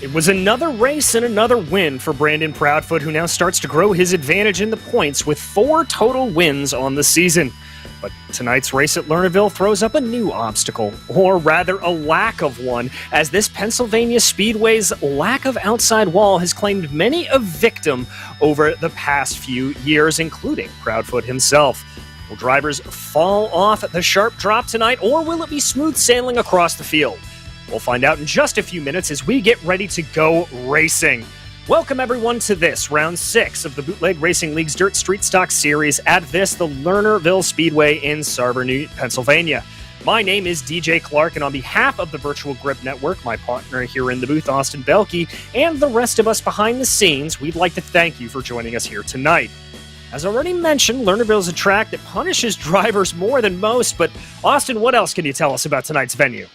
It was another race and another win for Brandon Proudfoot, who now starts to grow his advantage in the points with 4 total wins on the season. But tonight's race at Lernerville throws up a new obstacle, or rather a lack of one, as this Pennsylvania Speedway's lack of outside wall has claimed many a victim over the past few years, including Proudfoot himself. Will drivers fall off at the sharp drop tonight, or will it be smooth sailing across the field? We'll find out in just a few minutes as we get ready to go racing. Welcome everyone to this, round 6 of the Bootleg Racing League's Dirt Street Stock Series at the Lernerville Speedway in Sarver, Pennsylvania. My name is DJ Clark, and on behalf of the Virtual Grip Network, my partner here in the booth, Austin Belke, and the rest of us behind the scenes, we'd like to thank you for joining us here tonight. As already mentioned, Lernerville is a track that punishes drivers more than most, but Austin, what else can you tell us about tonight's venue?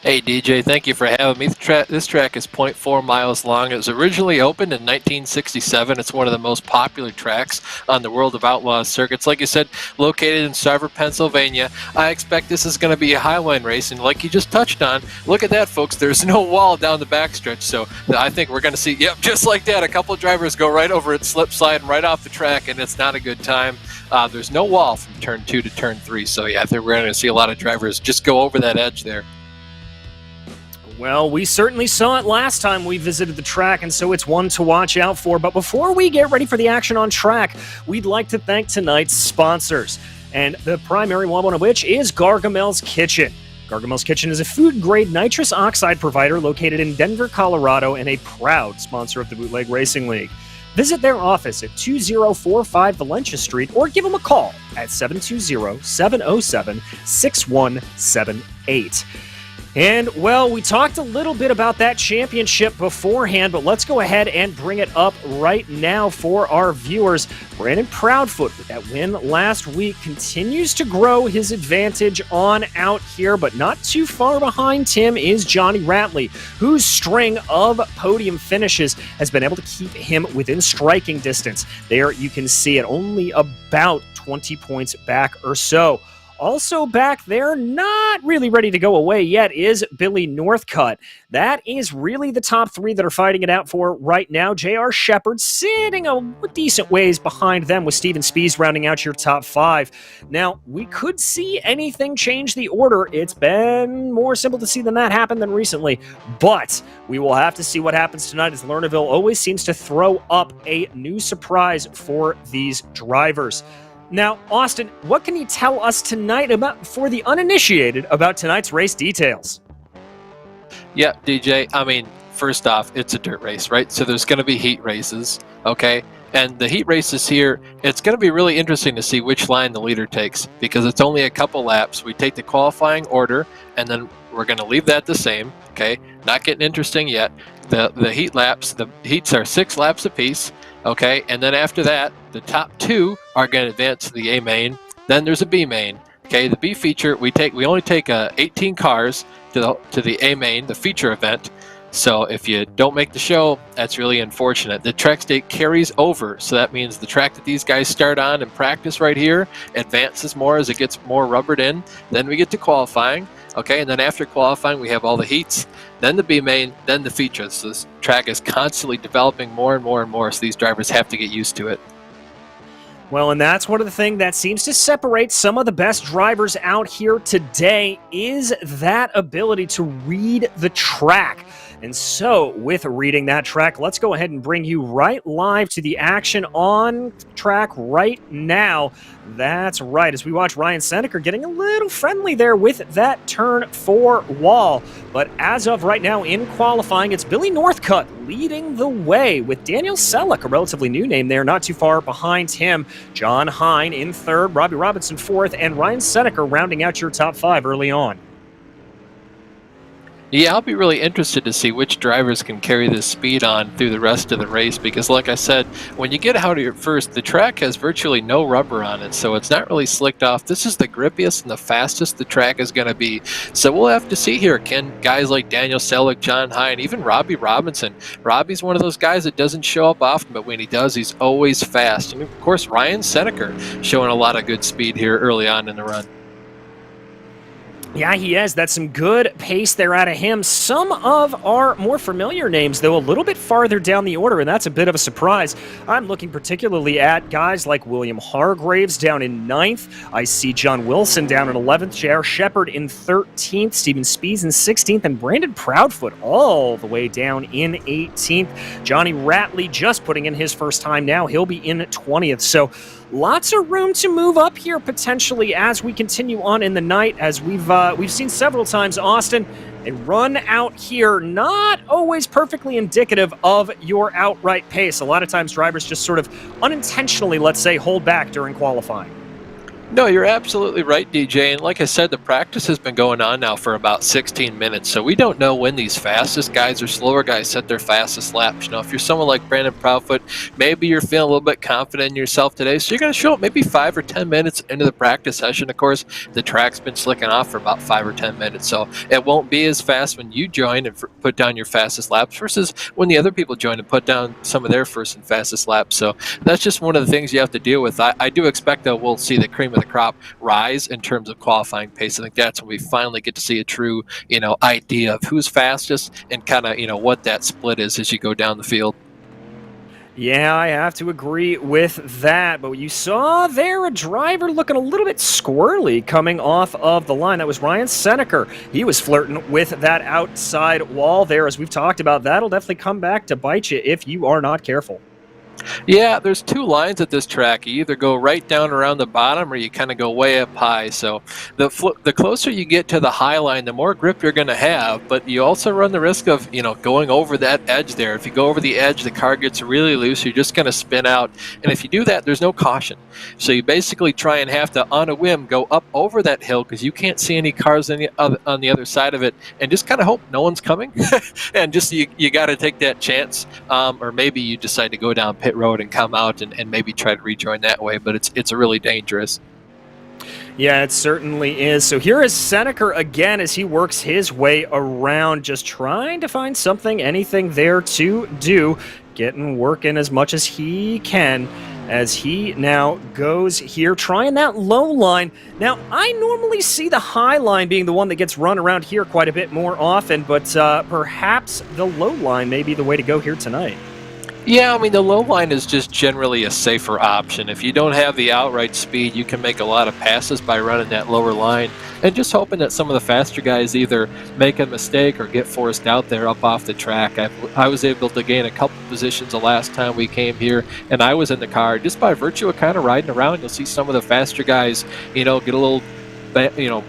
Hey DJ, thank you for having me. This track is 0.4 miles long. It was originally opened in 1967. It's one of the most popular tracks on the World of Outlaws circuits. Like you said, located in Sarver, Pennsylvania. I expect this is going to be a highline race, and like you just touched on, look at that, folks. There's no wall down the backstretch, so I think we're going to see, yep, just like that, a couple of drivers go right over it, slip slide right off the track, and it's not a good time. There's no wall from turn 2 to turn 3, so yeah, I think we're going to see a lot of drivers just go over that edge there. Well, we certainly saw it last time we visited the track, and so it's one to watch out for. But before we get ready for the action on track, we'd like to thank tonight's sponsors, and the primary one of which is Gargamel's Kitchen. Gargamel's Kitchen is a food-grade nitrous oxide provider located in Denver, Colorado, and a proud sponsor of the Bootleg Racing League. Visit their office at 2045 Valencia Street or give them a call at 720-707-6178. And, well, we talked a little bit about that championship beforehand, but let's go ahead and bring it up right now for our viewers. Brandon Proudfoot, with that win last week, continues to grow his advantage on out here, but not too far behind him is Johnny Ratley, whose string of podium finishes has been able to keep him within striking distance. There you can see it, only about 20 points back or so. Also back there, not really ready to go away yet, is Billy Northcutt. That is really the top 3 that are fighting it out for right now. J.R. Shepard sitting a decent ways behind them, with Steven Spees rounding out your top 5. Now, we could see anything change the order. It's been more simple to see than that happen than recently. But we will have to see what happens tonight, as Lernerville always seems to throw up a new surprise for these drivers. Now, Austin, what can you tell us tonight for the uninitiated about tonight's race details? Yeah, DJ, I mean, first off, it's a dirt race, right? So there's going to be heat races, okay? And the heat races here, it's going to be really interesting to see which line the leader takes, because it's only a couple laps. We take the qualifying order, and then we're going to leave that the same, okay? Not getting interesting yet. The heat laps, the heats are 6 laps apiece. Okay, and then after that, the top 2 are going to advance to the A main. Then there's a B main. Okay, the B feature, we only take 18 cars to the A main, the feature event. So if you don't make the show, that's really unfortunate. The track state carries over, so that means the track that these guys start on and practice right here advances more as it gets more rubbered in. Then we get to qualifying. Okay, and then after qualifying, we have all the heats, then the B main, then the features. So this track is constantly developing more and more and more, so these drivers have to get used to it. Well, and that's one of the things that seems to separate some of the best drivers out here today, is that ability to read the track. And so, with reading that track, let's go ahead and bring you right live to the action on track right now. That's right, as we watch Ryan Seneker getting a little friendly there with that turn 4 wall. But as of right now in qualifying, it's Billy Northcutt leading the way, with Daniel Selleck, a relatively new name there, not too far behind him. John Hine in 3rd, Robbie Robinson 4th, and Ryan Seneker rounding out your top 5 early on. Yeah, I'll be really interested to see which drivers can carry this speed on through the rest of the race, because like I said, when you get out here first, the track has virtually no rubber on it, so it's not really slicked off. This is the grippiest and the fastest the track is going to be. So we'll have to see here, can guys like Daniel Selleck, John Hine, even Robbie Robinson. Robbie's one of those guys that doesn't show up often, but when he does, he's always fast. And of course, Ryan Seneker showing a lot of good speed here early on in the run. Yeah, he is. That's some good pace there out of him. Some of our more familiar names, though, a little bit farther down the order, and that's a bit of a surprise. I'm looking particularly at guys like William Hargraves down in 9th. I see John Wilson down in 11th, J.R. Shepard in 13th, Steven Spees in 16th, and Brandon Proudfoot all the way down in 18th. Johnny Ratley just putting in his first time now. He'll be in 20th. So lots of room to move up here potentially as we continue on in the night, as we've seen several times, Austin. A run out here, not always perfectly indicative of your outright pace. A lot of times drivers just sort of unintentionally, let's say, hold back during qualifying. No, you're absolutely right, DJ. And like I said, the practice has been going on now for about 16 minutes. So we don't know when these fastest guys or slower guys set their fastest laps. You know, if you're someone like Brandon Proudfoot, maybe you're feeling a little bit confident in yourself today. So you're going to show up maybe 5 or 10 minutes into the practice session. Of course, the track's been slicking off for about 5 or 10 minutes. So it won't be as fast when you join and put down your fastest laps versus when the other people join and put down some of their first and fastest laps. So that's just one of the things you have to deal with. I do expect that we'll see the cream of the crop rise in terms of qualifying pace. I think that's when we finally get to see a true, idea of who's fastest and kind of, what that split is as you go down the field. Yeah, I have to agree with that. But you saw there a driver looking a little bit squirrely coming off of the line. That was Ryan Seneker. He was flirting with that outside wall there. As we've talked about, that'll definitely come back to bite you if you are not careful. Yeah, there's 2 lines at this track. You either go right down around the bottom or you kind of go way up high. So the closer you get to the high line, the more grip you're going to have. But you also run the risk of, going over that edge there. If you go over the edge, the car gets really loose. You're just going to spin out. And if you do that, there's no caution. So you basically try and have to, on a whim, go up over that hill because you can't see any cars on the other side of it, and just kind of hope no one's coming. And just you got to take that chance. Or maybe you decide to go down pit road and come out and maybe try to rejoin that way, but it's really dangerous. Yeah, it certainly is. So here is Seneker again as he works his way around, just trying to find something, anything there to do, working as much as he can as he now goes here, trying that low line. Now, I normally see the high line being the one that gets run around here quite a bit more often, but perhaps the low line may be the way to go here tonight. Yeah, I mean, the low line is just generally a safer option. If you don't have the outright speed, you can make a lot of passes by running that lower line and just hoping that some of the faster guys either make a mistake or get forced out there up off the track. I was able to gain a couple positions the last time we came here, and I was in the car just by virtue of kind of riding around. You'll see some of the faster guys, get a little,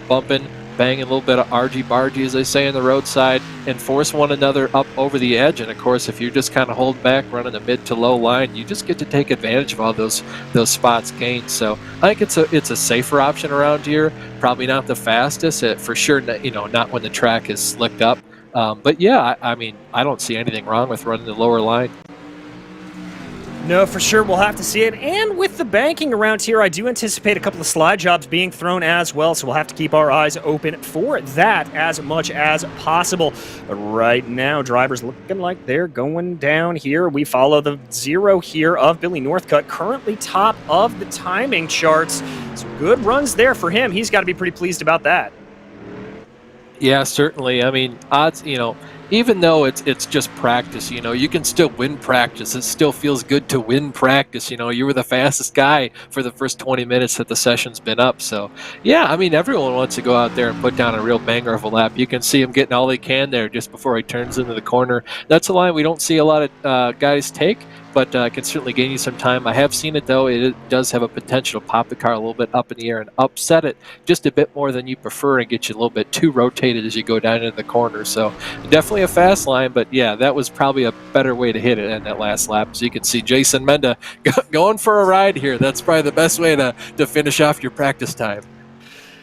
bumping, banging a little bit of argy-bargy, as they say on the roadside, and force one another up over the edge. And of course, if you just kind of hold back running a mid to low line, you just get to take advantage of all those spots gained. So I think it's a safer option around here. Probably not the fastest, for sure. Not when the track is slicked up. But yeah, I mean, I don't see anything wrong with running the lower line. No, for sure. We'll have to see it. And with the banking around here, I do anticipate a couple of slide jobs being thrown as well, so we'll have to keep our eyes open for that as much as possible. But right now, drivers looking like they're going down here. We follow the 0 here of Billy Northcutt, currently top of the timing charts. Some good runs there for him. He's got to be pretty pleased about that. Yeah, certainly. I mean, odds, even though it's just practice, you can still win practice. It still feels good to win practice. You were the fastest guy for the first 20 minutes that the session's been up. So, yeah, I mean, everyone wants to go out there and put down a real banger of a lap. You can see him getting all he can there just before he turns into the corner. That's a line we don't see a lot of guys take, but can certainly gain you some time. I have seen it, though. It does have a potential to pop the car a little bit up in the air and upset it just a bit more than you prefer and get you a little bit too rotated as you go down into the corner. So definitely a fast line, but yeah, that was probably a better way to hit it in that last lap. As you can see, Jason Menda going for a ride here. That's probably the best way to finish off your practice time.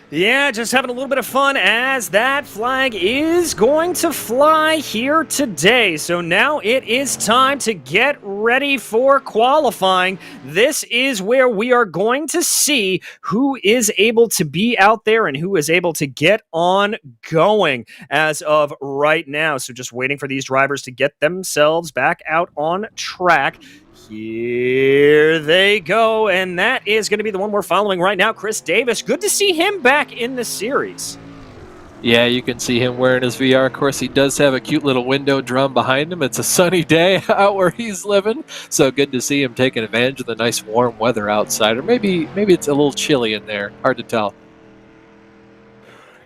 Yeah, just having a little bit of fun as that flag is going to fly here today. So now it is time to get ready for qualifying. This is where we are going to see who is able to be out there and who is able to get on going as of right now. So just waiting for these drivers to get themselves back out on track. Here they go, and that is going to be the one we're following right now, Chris Davis. Good to see him back in the series. Yeah, you can see him wearing his VR. Of course, he does have a cute little window drum behind him. It's a sunny day out where he's living, so good to see him taking advantage of the nice warm weather outside. Or maybe it's a little chilly in there. Hard to tell.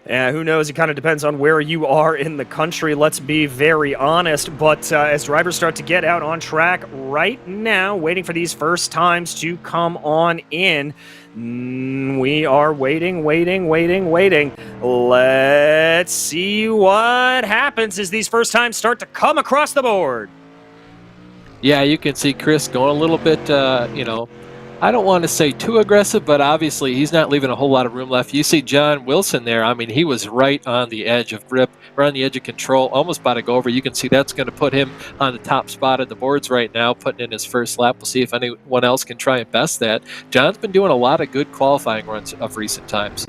Yeah, who knows? It kind of depends on where you are in the country, let's be very honest. But as drivers start to get out on track right now, waiting for these first times to come on in, we are waiting. Let's see what happens as these first times start to come across the board. Yeah, you can see Chris going a little bit, I don't want to say too aggressive, but obviously he's not leaving a whole lot of room left. You see John Wilson there. I mean, he was right on the edge of grip, right on the edge of control, almost about to go over. You can see that's going to put him on the top spot of the boards right now, putting in his first lap. We'll see if anyone else can try and best that. John's been doing a lot of good qualifying runs of recent times.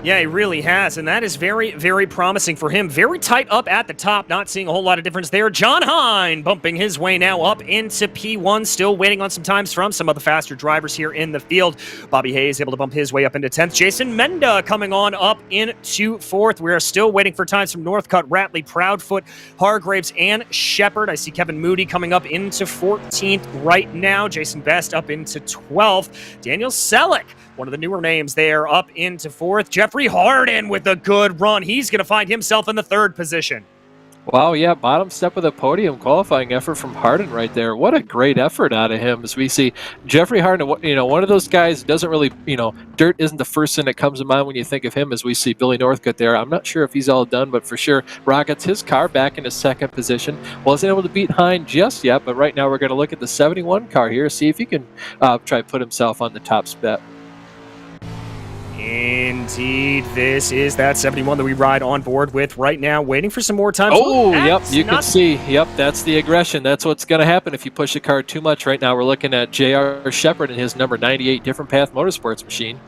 Yeah, he really has, and that is very, very promising for him. Very tight up at the top, not seeing a whole lot of difference there. John Hine bumping his way now up into P1, still waiting on some times from some of the faster drivers here in the field. Bobby Hayes able to bump his way up into 10th. Jason Menda coming on up into 4th. We are still waiting for times from Northcutt, Ratley, Proudfoot, Hargraves, and Shepard. I see Kevin Moody coming up into 14th right now. Jason Best up into 12th. Daniel Selleck, one of the newer names there, up into 4th. Jeffrey Harden with a good run. He's going to find himself in the 3rd position. Wow, yeah, bottom step of the podium qualifying effort from Harden right there. What a great effort out of him as we see Jeffrey Harden, one of those guys doesn't really, dirt isn't the first thing that comes to mind when you think of him as we see Billy Northcutt there. I'm not sure if he's all done, but for sure, Rockets his car back in his 2nd position. Wasn't able to beat Hine just yet, but right now we're going to look at the 71 car here, see if he can try to put himself on the top spot. Indeed, this is that 71 that we ride on board with right now, waiting for some more time. Oh, yep, you can see. Yep, that's the aggression. That's what's going to happen if you push the car too much right now. We're looking at J.R. Shepard and his number 98 Different Path Motorsports machine.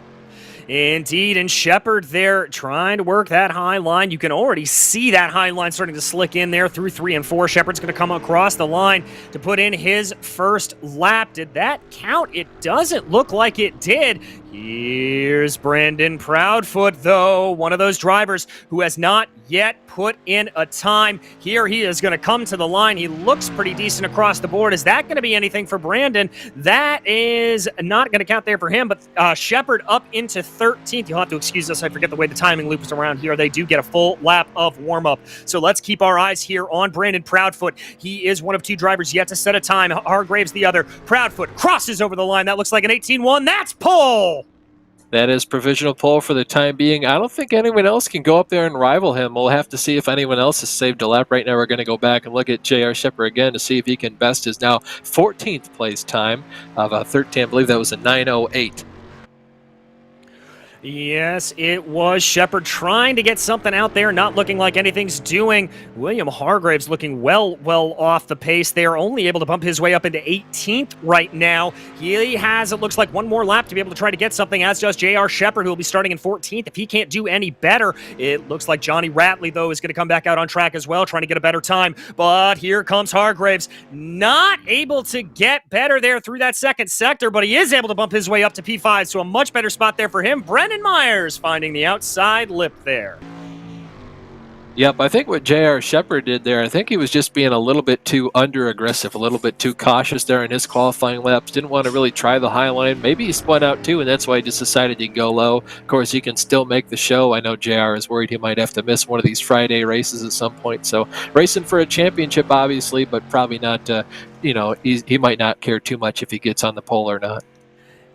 Indeed, and Shepard there trying to work that high line. You can already see that high line starting to slick in there through 3 and 4. Shepard's going to come across the line to put in his first lap. Did that count? It doesn't look like it did. Here's Brandon Proudfoot, though, one of those drivers who has not yet put in a time. Here he is going to come to the line. He looks pretty decent across the board. Is that going to be anything for Brandon? That is not going to count there for him, but Shepard up into 13th. You'll have to excuse us. I forget the way the timing loops around here. They do get a full lap of warm-up. So let's keep our eyes here on Brandon Proudfoot. He is one of 2 drivers yet to set a time. Hargraves the other. Proudfoot crosses over the line. That looks like an 18-1. That's pole! That is provisional pole for the time being. I don't think anyone else can go up there and rival him. We'll have to see if anyone else has saved a lap. Right now, we're going to go back and look at J.R. Shepard again to see if he can best his now 14th place time of 13. I believe that was a 9:08. Yes, it was Shepard trying to get something out there, not looking like anything's doing. William Hargraves looking well off the pace there, only able to bump his way up into 18th right now. He has, it looks like, one more lap to be able to try to get something, as does J.R. Shepard, who will be starting in 14th. If he can't do any better, it looks like Johnny Ratley, though, is going to come back out on track as well, trying to get a better time. But here comes Hargraves, not able to get better there through that 2nd sector, but he is able to bump his way up to P5, so a much better spot there for him. Brennan Myers finding the outside lip there. Yep, I think what J.R. Shepard did there, I think he was just being a little bit too under-aggressive, a little bit too cautious there in his qualifying laps. Didn't want to really try the high line. Maybe he spun out too, and that's why he just decided to go low. Of course, he can still make the show. I know J.R. is worried he might have to miss one of these Friday races at some point. So racing for a championship, obviously, but probably not, he might not care too much if he gets on the pole or not.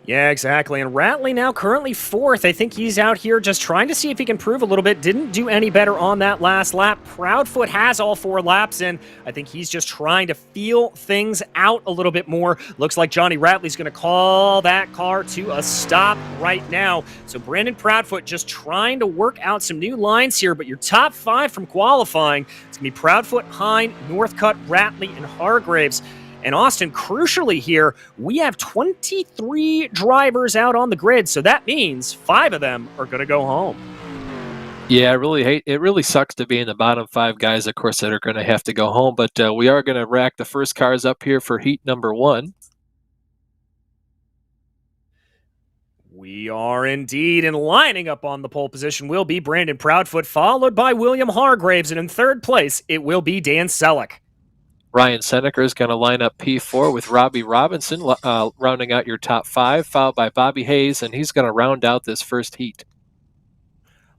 Yeah, exactly. And Ratley now currently 4th. I think he's out here just trying to see if he can prove a little bit. Didn't do any better on that last lap. Proudfoot has all 4 laps in. I think he's just trying to feel things out a little bit more. Looks like Johnny Ratley's going to call that car to a stop right now. So Brandon Proudfoot just trying to work out some new lines here, but your top 5 from qualifying, it's going to be Proudfoot, Hine, Northcutt, Ratley, and Hargraves. And Austin, crucially here, we have 23 drivers out on the grid, so that means 5 of them are going to go home. Yeah, it really sucks to be in the bottom 5 guys, of course, that are going to have to go home, but we are going to rack the first cars up here for heat number 1. We are indeed, and lining up on the pole position will be Brandon Proudfoot, followed by William Hargraves, and in third place, it will be Dan Selleck. Ryan Seneca is going to line up P4 with Robbie Robinson, rounding out your top 5, followed by Bobby Hayes, and he's going to round out this first heat.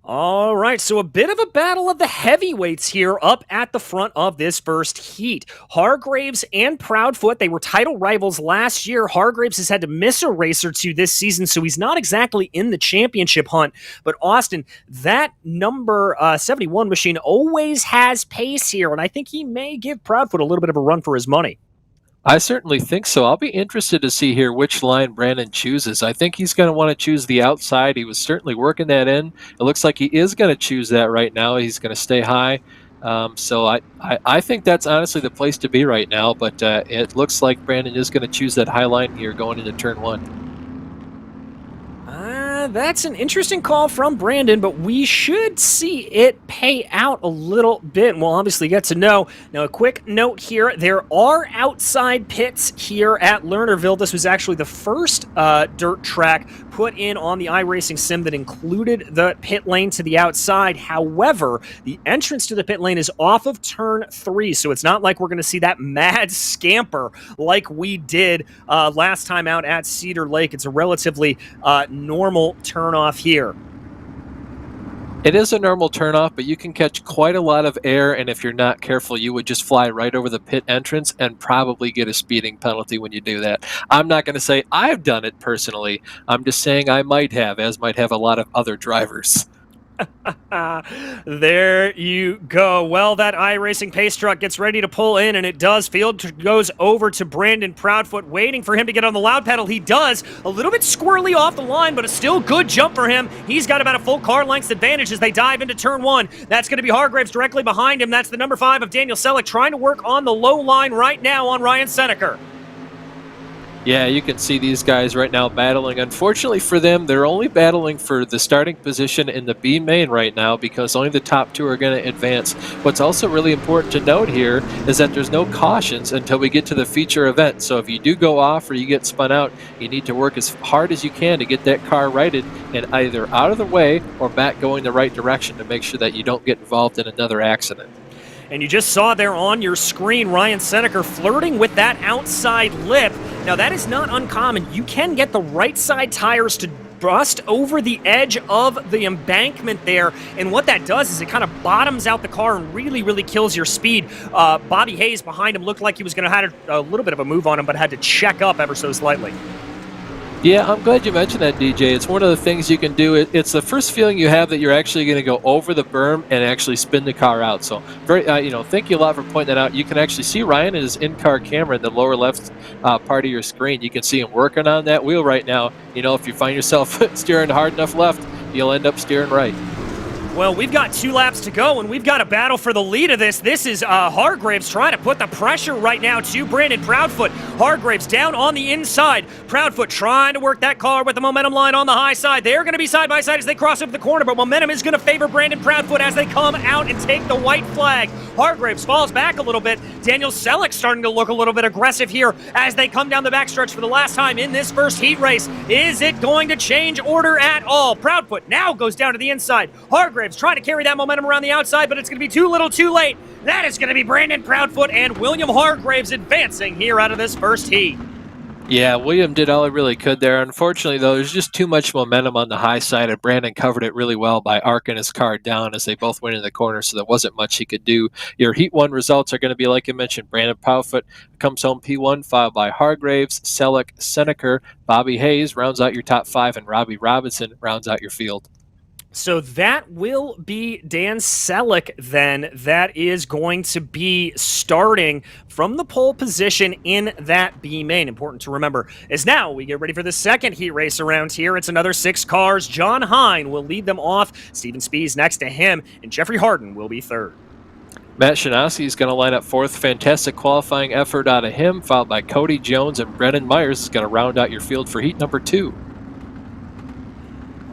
All right, so a bit of a battle of the heavyweights here up at the front of this first heat. Hargraves and Proudfoot, they were title rivals last year. Hargraves has had to miss a race or two this season, so he's not exactly in the championship hunt. But Austin, that number 71 machine always has pace here, and I think he may give Proudfoot a little bit of a run for his money. I certainly think so. I'll be interested to see here which line Brandon chooses. I think he's going to want to choose the outside. He was certainly working that in. It looks like he is going to choose that right now. He's going to stay high. So I think that's honestly the place to be right now, but it looks like Brandon is going to choose that high line here going into turn 1. That's an interesting call from Brandon, but we should see it pay out a little bit. We'll obviously get to know. Now, a quick note here. There are outside pits here at Lernerville. This was actually the first dirt track put in on the iRacing sim that included the pit lane to the outside. However, the entrance to the pit lane is off of turn 3, so it's not like we're going to see that mad scamper like we did last time out at Cedar Lake. It's a relatively normal turnoff here. It is a normal turnoff, but you can catch quite a lot of air, and if you're not careful, you would just fly right over the pit entrance and probably get a speeding penalty when you do that. I'm not going to say I've done it personally. I'm just saying I might have, as might have a lot of other drivers. There you go. Well, that iRacing pace truck gets ready to pull in, and it does. Field goes over to Brandon Proudfoot, waiting for him to get on the loud pedal. He does. A little bit squirrely off the line, but a still good jump for him. He's got about a full car length advantage as they dive into turn 1. That's going to be Hargraves directly behind him. That's the number 5 of Daniel Selleck trying to work on the low line right now on Ryan Seneca. Yeah, you can see these guys right now battling. Unfortunately for them, they're only battling for the starting position in the B main right now because only the top 2 are going to advance. What's also really important to note here is that there's no cautions until we get to the feature event. So if you do go off or you get spun out, you need to work as hard as you can to get that car righted and either out of the way or back going the right direction to make sure that you don't get involved in another accident. And you just saw there on your screen Ryan Seneca flirting with that outside lip. Now, that is not uncommon. You can get the right side tires to bust over the edge of the embankment there, and what that does is it kind of bottoms out the car and really, really kills your speed. Bobby Hayes behind him looked like he was going to have a little bit of a move on him, but had to check up ever so slightly. Yeah, I'm glad you mentioned that, DJ. It's one of the things you can do. It's the first feeling you have that you're actually going to go over the berm and actually spin the car out. So, thank you a lot for pointing that out. You can actually see Ryan in his in-car camera in the lower left part of your screen. You can see him working on that wheel right now. If you find yourself steering hard enough left, you'll end up steering right. Well, we've got 2 laps to go, and we've got a battle for the lead of this. This is Hargraves trying to put the pressure right now to Brandon Proudfoot. Hargraves down on the inside. Proudfoot trying to work that car with the momentum line on the high side. They're going to be side by side as they cross over the corner, but momentum is going to favor Brandon Proudfoot as they come out and take the white flag. Hargraves falls back a little bit. Daniel Selleck starting to look a little bit aggressive here as they come down the backstretch for the last time in this first heat race. Is it going to change order at all? Proudfoot now goes down to the inside. Hargraves trying to carry that momentum around the outside, but it's going to be too little too late. That is going to be Brandon Proudfoot and William Hargraves advancing here out of this first heat. Yeah, William did all he really could there. Unfortunately, though, there's just too much momentum on the high side, and Brandon covered it really well by arcing his car down as they both went in the corner, so there wasn't much he could do. Your Heat 1 results are going to be, like you mentioned, Brandon Proudfoot comes home P1, followed by Hargraves, Selleck, Seneca, Bobby Hayes rounds out your top 5, and Robbie Robinson rounds out your field. So that will be Dan Selleck then. That is going to be starting from the pole position in that B main. Important to remember is now we get ready for the second heat race around here. It's another 6 cars. John Hine will lead them off. Steven Spees next to him, and Jeffrey Harden will be third. Matt Shanowski is going to line up 4th. Fantastic qualifying effort out of him, followed by Cody Jones, and Brennan Myers is going to round out your field for heat number 2.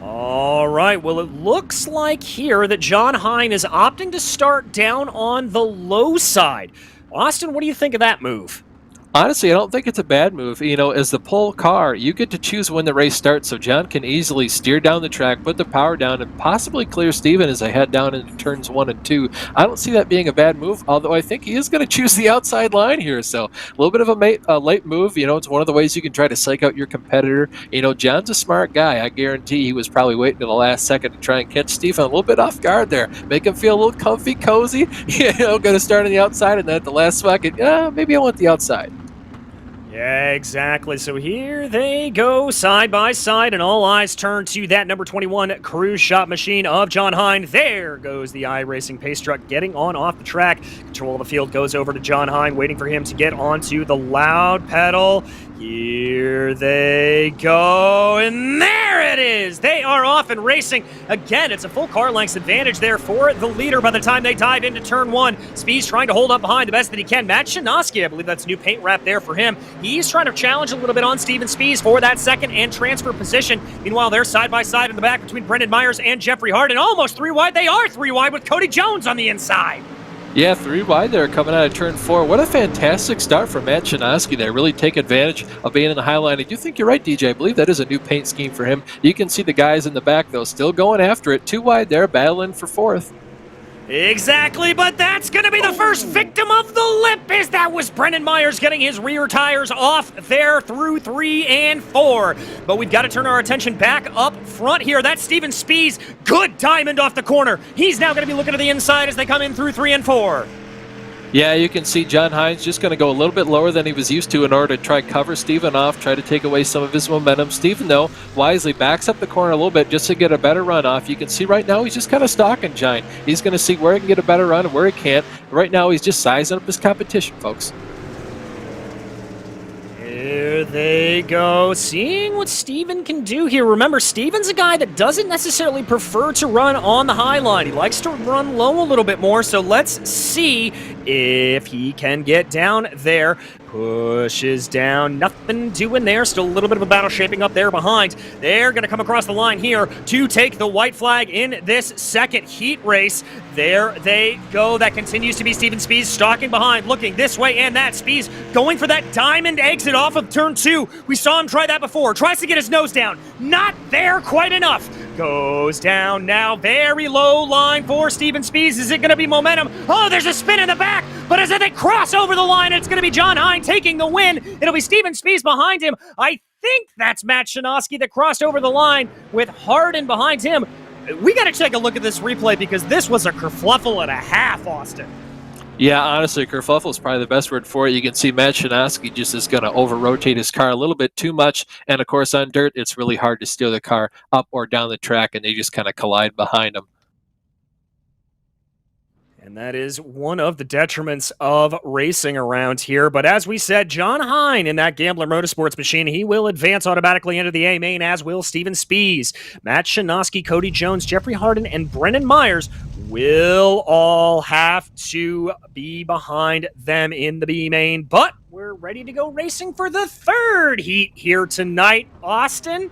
All right, well, it looks like here that John Hine is opting to start down on the low side. Austin, what do you think of that move? Honestly, I don't think it's a bad move. You know, as the pole car, you get to choose when the race starts, so John can easily steer down the track, put the power down, and possibly clear Steven as they head down into turns 1 and 2. I don't see that being a bad move, although I think he is going to choose the outside line here. So a little bit of a late move. You know, it's one of the ways you can try to psych out your competitor. You know, John's a smart guy. I guarantee he was probably waiting to the last second to try and catch Steven a little bit off guard there, make him feel a little comfy, cozy. You know, going to start on the outside, and then at the last second, maybe I want the outside. Yeah, exactly. So here they go side by side, and all eyes turn to that number 21 cruise shop machine of John Hine. There goes the iRacing pace truck getting on off the track. Control of the field goes over to John Hine, waiting for him to get onto the loud pedal. Here they go, and there it is! They are off and racing. Again, it's a full car length's advantage there for the leader by the time they dive into turn 1. Speed's trying to hold up behind the best that he can. Matt Shanoski, I believe that's new paint wrap there for him. He's trying to challenge a little bit on Steven Spees for that second and transfer position. Meanwhile, they're side by side in the back between Brendan Myers and Jeffrey Harden. Almost 3 wide. They are 3 wide with Cody Jones on the inside. Yeah, 3 wide there coming out of turn 4. What a fantastic start for Matt Shanoski there. Really take advantage of being in the high line. I do think you're right, DJ. I believe that is a new paint scheme for him. You can see the guys in the back, though, still going after it. 2 wide there, battling for 4th. Exactly, but that's going to be the first victim of the lip, as that was Brendan Myers getting his rear tires off there through 3 and 4. But we've got to turn our attention back up front here. That's Steven Spees. Good diamond off the corner. He's now going to be looking to the inside as they come in through 3 and 4. Yeah, you can see John Hines just going to go a little bit lower than he was used to in order to try cover Steven off, try to take away some of his momentum. Steven, though, wisely backs up the corner a little bit just to get a better run off. You can see right now he's just kind of stalking John. He's going to see where he can get a better run and where he can't. Right now he's just sizing up his competition, folks. Here they go, seeing what Steven can do here. Remember, Steven's a guy that doesn't necessarily prefer to run on the high line. He likes to run low a little bit more, so let's see if he can get down there. Pushes down, nothing doing there. Still a little bit of a battle shaping up there behind. They're going to come across the line here to take the white flag in this second heat race. There they go. That continues to be Steven Spees stalking behind, looking this way and that. Spees going for that diamond exit off of turn 2. We saw him try that before. Tries to get his nose down. Not there quite enough. Goes down now. Very low line for Steven Spees. Is it going to be momentum? Oh, there's a spin in the back. But as they cross over the line, it's going to be John Hine taking the win. It'll be Steven Spees behind him. I think that's Matt Shanoski that crossed over the line with Harden behind him. We got to take a look at this replay because this was a kerfluffle and a half, Austin. Yeah, honestly, kerfuffle is probably the best word for it. You can see Matt Shanoski just is going to over-rotate his car a little bit too much. And, of course, on dirt, it's really hard to steer the car up or down the track, and they just kind of collide behind him. And that is one of the detriments of racing around here. But as we said, John Hine in that Gambler Motorsports machine, he will advance automatically into the A main, as will Steven Spees. Matt Shanoski, Cody Jones, Jeffrey Harden, and Brendan Myers will all have to be behind them in the B main. But we're ready to go racing for the third heat here tonight, Austin.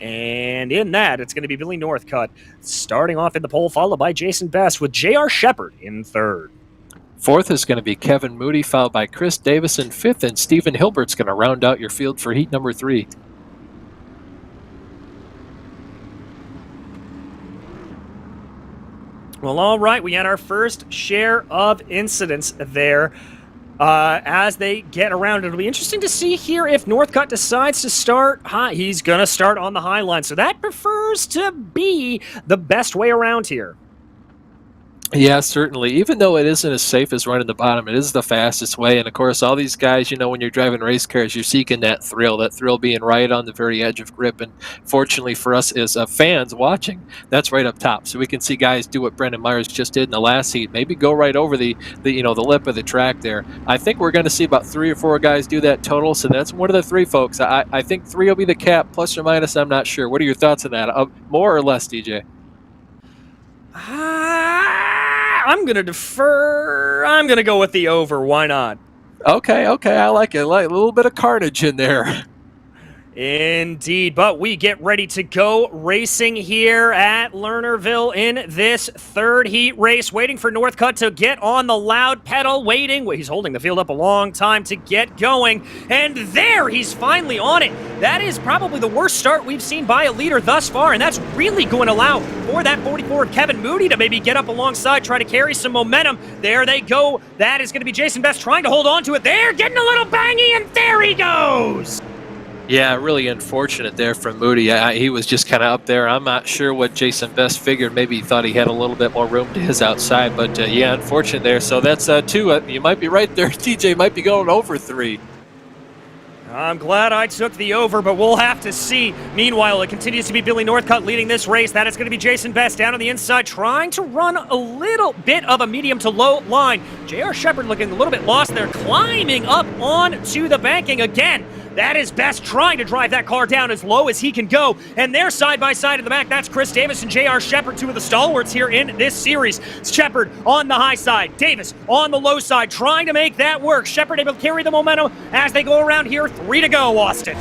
And in that, it's going to be Billy Northcutt starting off in the pole, followed by Jason Best with J.R. Shepard in third. 4th is going to be Kevin Moody, followed by Chris Davison. 5th, and Stephen Hilbert's going to round out your field for heat number 3. Well, all right, we had our first share of incidents there. As they get around, it'll be interesting to see here if Northcutt decides to start high. He's going to start on the high line, so that prefers to be the best way around here. Yeah, certainly. Even though it isn't as safe as running the bottom, it is the fastest way. And, of course, all these guys, you know, when you're driving race cars, you're seeking that thrill being right on the very edge of grip. And fortunately for us as fans watching, that's right up top. So we can see guys do what Brendan Myers just did in the last heat, maybe go right over the lip of the track there. I think we're going to see about 3 or 4 guys do that total. So that's one of the 3 folks. I think 3 will be the cap, plus or minus. I'm not sure. What are your thoughts on that? More or less, DJ? I'm going to defer. I'm going to go with the over. Why not? Okay. I like it. I like a little bit of carnage in there. Indeed, but we get ready to go racing here at Lernerville in this third heat race, waiting for Northcutt to get on the loud pedal, waiting. He's holding the field up a long time to get going, and there, he's finally on it. That is probably the worst start we've seen by a leader thus far, and that's really going to allow for that 44 Kevin Moody to maybe get up alongside, try to carry some momentum. There they go. That is going to be Jason Best trying to hold on to it. They're getting a little bangy, and there he goes. Yeah, really unfortunate there from Moody. He was just kind of up there. I'm not sure what Jason Best figured. Maybe he thought he had a little bit more room to his outside, but yeah, unfortunate there. So that's 2. You might be right there. TJ might be going over 3. I'm glad I took the over, but we'll have to see. Meanwhile, it continues to be Billy Northcutt leading this race. That is going to be Jason Best down on the inside, trying to run a little bit of a medium to low line. J.R. Shepard looking a little bit lost there, climbing up onto the banking again. That is Best trying to drive that car down as low as he can go. And they're side by side in the back. That's Chris Davis and J.R. Shepard, 2 of the stalwarts here in this series. Shepard on the high side, Davis on the low side, trying to make that work. Shepard able to carry the momentum as they go around here. 3 to go, Austin.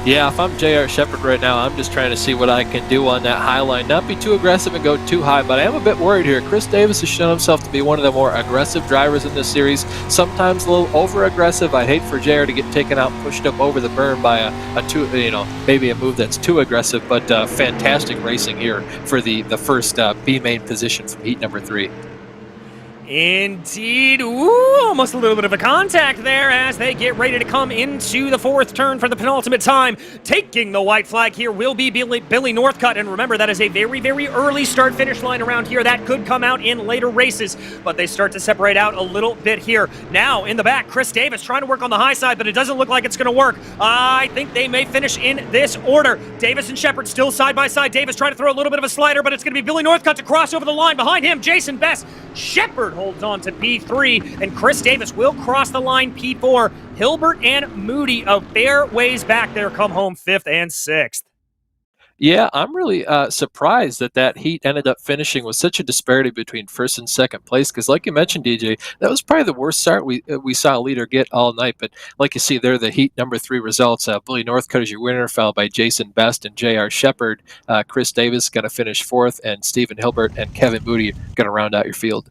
Yeah, if I'm J.R. Shepard right now, I'm just trying to see what I can do on that high line. Not be too aggressive and go too high, but I am a bit worried here. Chris Davis has shown himself to be one of the more aggressive drivers in this series, sometimes a little over-aggressive. I'd hate for J.R. to get taken out and pushed up over the berm by maybe a move that's too aggressive, but fantastic racing here for the first B main position from heat number 3. Indeed. Ooh, almost a little bit of a contact there as they get ready to come into the 4th turn for the penultimate time. Taking the white flag here will be Billy Northcutt. And remember, that is a very, very early start-finish line around here. That could come out in later races, but they start to separate out a little bit here. Now, in the back, Chris Davis trying to work on the high side, but it doesn't look like it's going to work. I think they may finish in this order. Davis and Shepard still side by side. Davis trying to throw a little bit of a slider, but it's going to be Billy Northcutt to cross over the line. Behind him, Jason Best. Shepard holds on to P3, and Chris Davis will cross the line P4. Hilbert and Moody a fair ways back there, come home 5th and 6th. Yeah, I'm really surprised that heat ended up finishing with such a disparity between 1st and 2nd place, because like you mentioned, DJ, that was probably the worst start we saw a leader get all night. But like you see there, the heat number 3 results, Billy Northcutt is your winner, followed by Jason Best and J.R. Shepard. Chris Davis going to finish 4th, and Stephen Hilbert and Kevin Moody going to round out your field.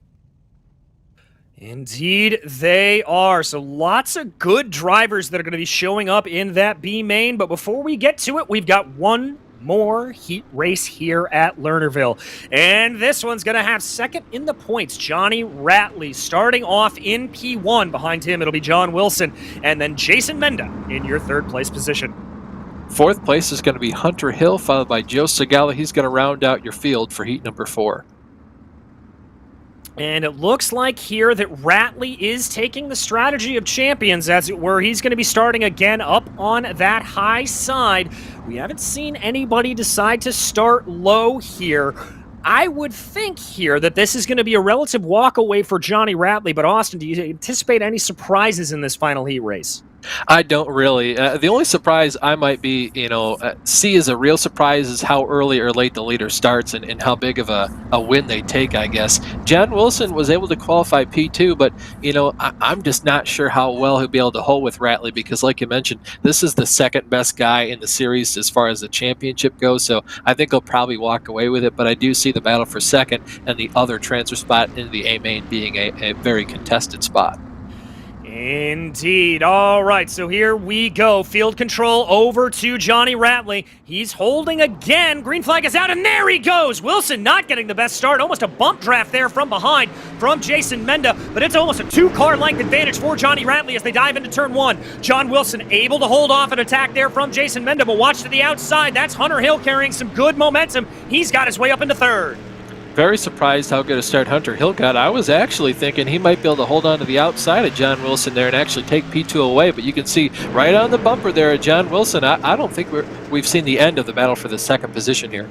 Indeed, they are. So lots of good drivers that are going to be showing up in that B main. But before we get to it, we've got one more heat race here at Lernerville. And this one's going to have 2nd in the points, Johnny Ratley, starting off in P1. Behind him, it'll be John Wilson. And then Jason Menda in your 3rd place position. 4th place is going to be Hunter Hill, followed by Joe Segala. He's going to round out your field for heat number 4. And it looks like here that Ratley is taking the strategy of champions, as it were. He's going to be starting again up on that high side. We haven't seen anybody decide to start low here. I would think here that this is going to be a relative walk away for Johnny Ratley. But Austin, do you anticipate any surprises in this final heat race? I don't really. The only surprise I might be, see as a real surprise is how early or late the leader starts and how big of a win they take, I guess. John Wilson was able to qualify P2, but, I'm just not sure how well he'll be able to hold with Ratley because, like you mentioned, this is the 2nd best guy in the series as far as the championship goes, so I think he'll probably walk away with it, but I do see the battle for 2nd and the other transfer spot into the A main being a very contested spot. Indeed. All right, so here we go. Field control over to Johnny Ratley. He's holding again. Green flag is out, and there he goes. Wilson not getting the best start. Almost a bump draft there from behind from Jason Menda, but it's almost a 2-car length advantage for Johnny Ratley as they dive into turn 1. John Wilson able to hold off an attack there from Jason Menda, but watch to the outside. That's Hunter Hill carrying some good momentum. He's got his way up into 3rd. Very surprised how good a start Hunter Hill got. I was actually thinking he might be able to hold on to the outside of John Wilson there and actually take P2 away, but you can see right on the bumper there of John Wilson, I don't think we've seen the end of the battle for the 2nd position here.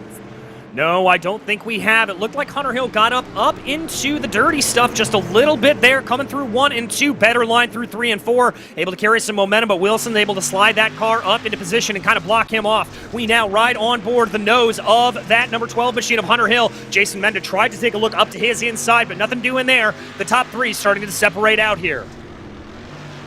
No, I don't think we have. It looked like Hunter Hill got up into the dirty stuff just a little bit there, coming through 1 and 2. Better line through 3 and 4. Able to carry some momentum, but Wilson able to slide that car up into position and kind of block him off. We now ride on board the nose of that number 12 machine of Hunter Hill. Jason Menda tried to take a look up to his inside, but nothing doing there. The top 3 starting to separate out here.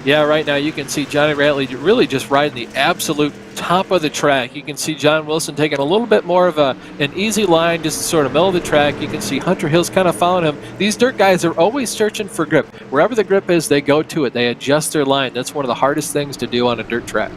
Yeah, right now you can see Johnny Ratley really just riding the absolute top of the track. You can see John Wilson taking a little bit more of an easy line, just sort of middle of the track. You can see Hunter Hill's kind of following him. These dirt guys are always searching for grip. Wherever the grip is, they go to it. They adjust their line. That's one of the hardest things to do on a dirt track.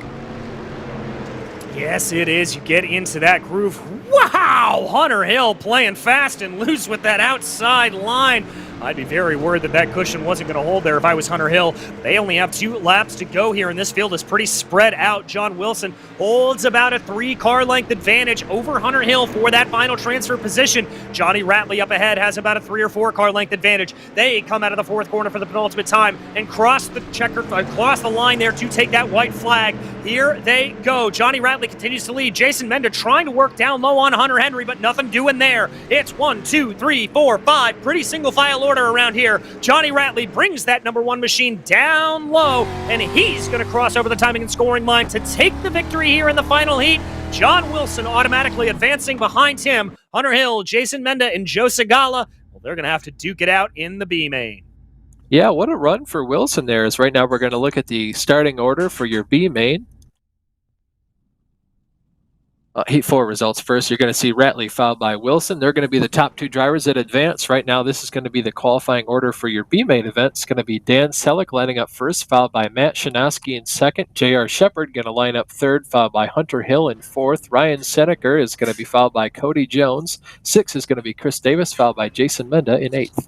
Yes, it is. You get into that groove. Wow! Hunter Hill playing fast and loose with that outside line. I'd be very worried that that cushion wasn't going to hold there if I was Hunter Hill. They only have 2 laps to go here, and this field is pretty spread out. John Wilson holds about a 3-car length advantage over Hunter Hill for that final transfer position. Johnny Ratley up ahead has about a 3 or 4-car length advantage. They come out of the 4th corner for the penultimate time and cross the line there to take that white flag. Here they go. Johnny Ratley continues to lead. Jason Menda trying to work down low on Hunter Henry, but nothing doing there. It's 1, 2, 3, 4, 5. Pretty single file order around here. Johnny Ratley brings that number 1 machine down low, and he's going to cross over the timing and scoring line to take the victory here in the final heat. John Wilson automatically advancing behind him. Hunter Hill, Jason Menda, and Joe Segala, well, they're going to have to duke it out in the B main. Yeah, what a run for Wilson there. Is right now we're going to look at the starting order for your B main. Heat 4 results first. You're going to see Ratley followed by Wilson. They're going to be the top 2 drivers that advance. Right now, this is going to be the qualifying order for your B main event. It's going to be Dan Selleck lining up first, followed by Matt Shanoski in second. J.R. Shepard going to line up third, followed by Hunter Hill in fourth. Ryan Seneker is going to be followed by Cody Jones. 6 is going to be Chris Davis, followed by Jason Menda in 8th.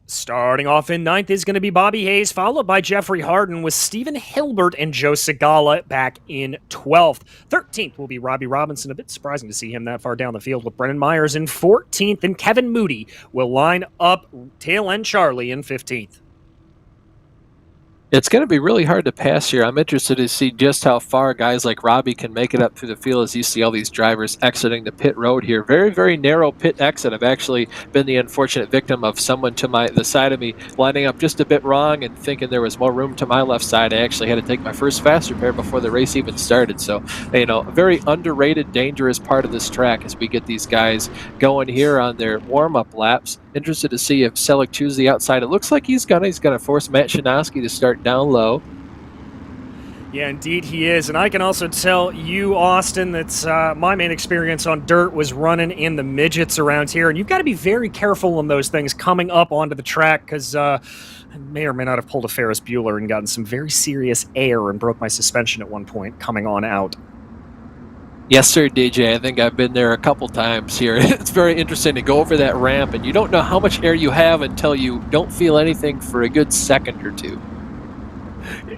Starting off in 9th is going to be Bobby Hayes, followed by Jeffrey Harden, with Stephen Hilbert and Joe Segala back in 12th. 13th will be Robbie Robinson. A bit surprising to see him that far down the field, with Brennan Myers in 14th, and Kevin Moody will line up tail end Charlie in 15th. It's going to be really hard to pass here. I'm interested to see just how far guys like Robbie can make it up through the field as you see all these drivers exiting the pit road here. Very, very narrow pit exit. I've actually been the unfortunate victim of someone to the side of me lining up just a bit wrong and thinking there was more room to my left side. I actually had to take my first fast repair before the race even started. So, a very underrated, dangerous part of this track as we get these guys going here on their warm-up laps. Interested to see if Selleck chooses the outside. It looks like he's gonna force Matt Shanoski to start down low. Yeah, indeed he is. And I can also tell you, Austin, that my main experience on dirt was running in the midgets around here. And you've got to be very careful on those things coming up onto the track, because I may or may not have pulled a Ferris Bueller and gotten some very serious air and broke my suspension at one point coming on out. Yes, sir, DJ. I think I've been there a couple times here. It's very interesting to go over that ramp, and you don't know how much air you have until you don't feel anything for a good second or two.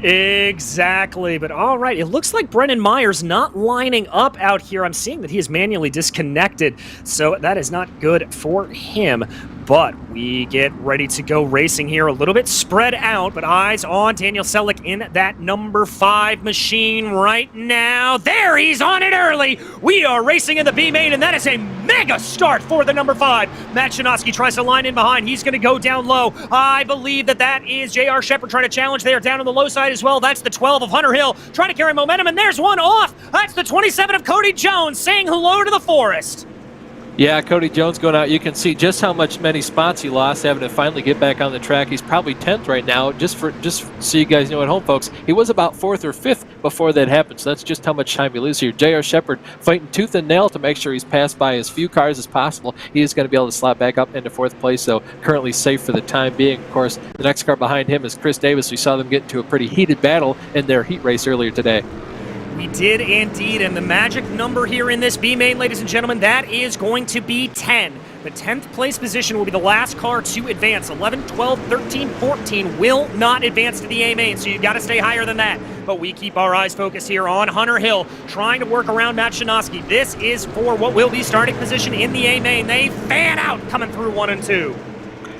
Exactly. But all right, it looks like Brennan Myers not lining up out here. I'm seeing that he is manually disconnected, so that is not good for him. But we get ready to go racing here, a little bit spread out, but eyes on Daniel Selleck in that number 5 machine right now. There, he's on it early. We are racing in the B main, and that is a mega start for the number 5. Matt Shanoski tries to line in behind. He's going to go down low. I believe that is J.R. Shepard trying to challenge there down on the low side as well. That's the 12 of Hunter Hill trying to carry momentum, and there's one off. That's the 27 of Cody Jones saying hello to the forest. Yeah, Cody Jones going out. You can see just how many spots he lost having to finally get back on the track. He's probably 10th right now. Just so you guys know at home, folks, he was about 4th or 5th before that happened. So that's just how much time he loses here. J.R. Shepard fighting tooth and nail to make sure he's passed by as few cars as possible. He is going to be able to slot back up into 4th place, so currently safe for the time being. Of course, the next car behind him is Chris Davis. We saw them get into a pretty heated battle in their heat race earlier today. We did indeed, and the magic number here in this B main, ladies and gentlemen, that is going to be 10. The 10th place position will be the last car to advance. 11, 12, 13, 14 will not advance to the A main, so you've got to stay higher than that. But we keep our eyes focused here on Hunter Hill, trying to work around Matt Shanoski. This is for what will be starting position in the A main. They fan out coming through 1 and 2.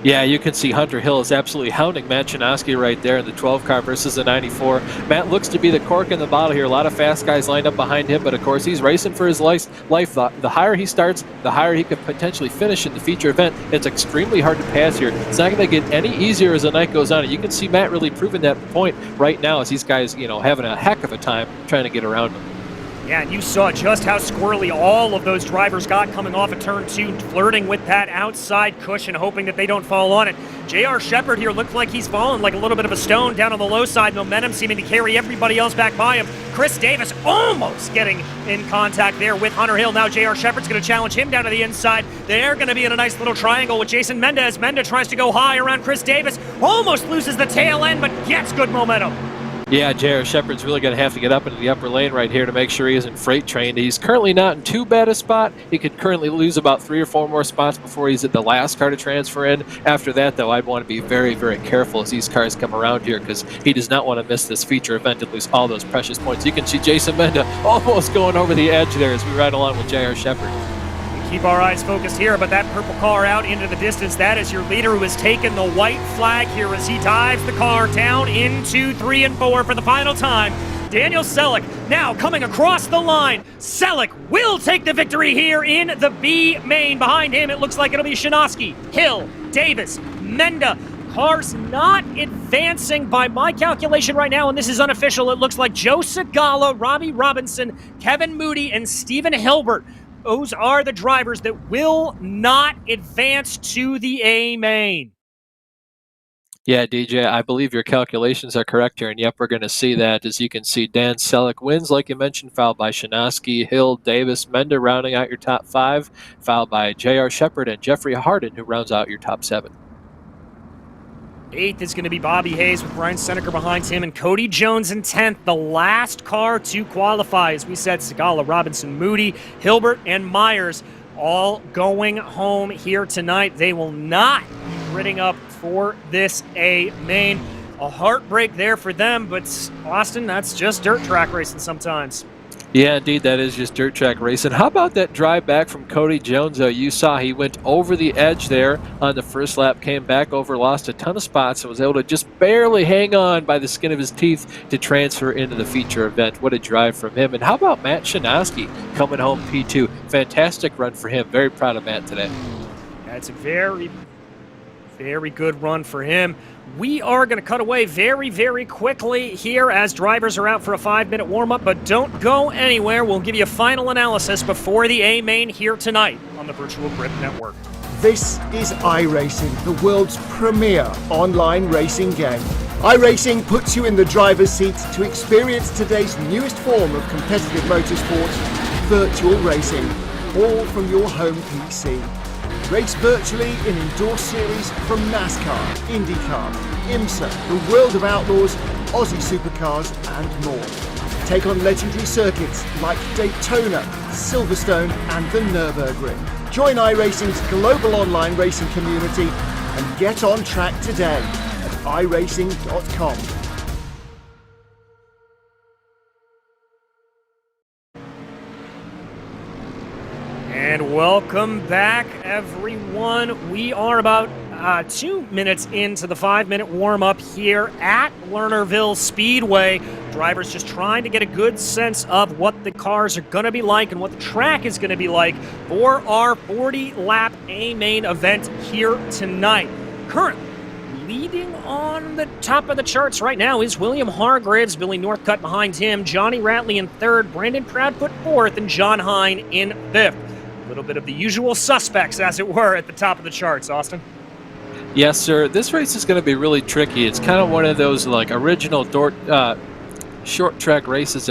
Yeah, you can see Hunter Hill is absolutely hounding Matt Shanoski right there in the 12 car versus the 94. Matt looks to be the cork in the bottle here. A lot of fast guys lined up behind him, but of course he's racing for his life. The higher he starts, the higher he could potentially finish in the feature event. It's extremely hard to pass here. It's not going to get any easier as the night goes on. And you can see Matt really proving that point right now as these guys, having a heck of a time trying to get around him. Yeah, and you saw just how squirrely all of those drivers got coming off of turn 2, flirting with that outside cushion, hoping that they don't fall on it. J.R. Shepard here looked like he's fallen like a little bit of a stone down on the low side. Momentum seeming to carry everybody else back by him. Chris Davis almost getting in contact there with Hunter Hill. Now J.R. Shepard's going to challenge him down to the inside. They're going to be in a nice little triangle with Jason Mendez. Mendez tries to go high around Chris Davis. Almost loses the tail end, but gets good momentum. Yeah, J.R. Shepard's really going to have to get up into the upper lane right here to make sure he isn't freight trained. He's currently not in too bad a spot. He could currently lose about 3 or 4 more spots before he's at the last car to transfer in. After that, though, I'd want to be very, very careful as these cars come around here because he does not want to miss this feature event and lose all those precious points. You can see Jason Menda almost going over the edge there as we ride along with J.R. Shepard. Keep our eyes focused here, but that purple car out into the distance, that is your leader who has taken the white flag here as he dives the car down into 3 and 4 for the final time. Daniel Selleck now coming across the line. Selleck will take the victory here in the B main. Behind him, it looks like it'll be Shinosky, Hill, Davis, Menda. Cars not advancing by my calculation right now, and this is unofficial. It looks like Joe Segala, Robbie Robinson, Kevin Moody, and Stephen Hilbert. Those are the drivers that will not advance to the A main. Yeah, DJ, I believe your calculations are correct here, and yep, we're going to see that. As you can see, Dan Selleck wins, like you mentioned, followed by Shinosky, Hill, Davis, Menda rounding out your top 5, followed by J.R. Shepard and Jeffrey Harden, who rounds out your top 7. 8th is going to be Bobby Hayes with Brian Seneca behind him, and Cody Jones in 10th, the last car to qualify. As we said, Segala, Robinson, Moody, Hilbert, and Myers all going home here tonight. They will not be ridding up for this A main. A heartbreak there for them, but Austin, that's just dirt track racing sometimes. Yeah, indeed, that is just dirt track racing. How about that drive back from Cody Jones, though? You saw he went over the edge there on the first lap, came back over, lost a ton of spots, and was able to just barely hang on by the skin of his teeth to transfer into the feature event. What a drive from him. And how about Matt Shinosky coming home P2? Fantastic run for him. Very proud of Matt today. That's a very, very good run for him. We are going to cut away very, very quickly here as drivers are out for a 5-minute warm-up, but don't go anywhere. We'll give you a final analysis before the A main here tonight on the Virtual Grip Network. This is iRacing, the world's premier online racing game. iRacing puts you in the driver's seat to experience today's newest form of competitive motorsport, virtual racing, all from your home PC. Race virtually in endorsed series from NASCAR, IndyCar, IMSA, the World of Outlaws, Aussie Supercars and more. Take on legendary circuits like Daytona, Silverstone and the Nürburgring. Join iRacing's global online racing community and get on track today at iRacing.com. And welcome back, everyone. We are about 2 minutes into the 5-minute warm-up here at Lernerville Speedway. Drivers just trying to get a good sense of what the cars are going to be like and what the track is going to be like for our 40-lap A-main event here tonight. Currently, leading on the top of the charts right now is William Hargraves, Billy Northcutt behind him, Johnny Ratley in 3rd, Brandon Proudfoot 4th, and John Hine in 5th. A little bit of the usual suspects, as it were, at the top of the charts, Austin. Yes, sir. This race is going to be really tricky. It's kind of one of those like original short track races,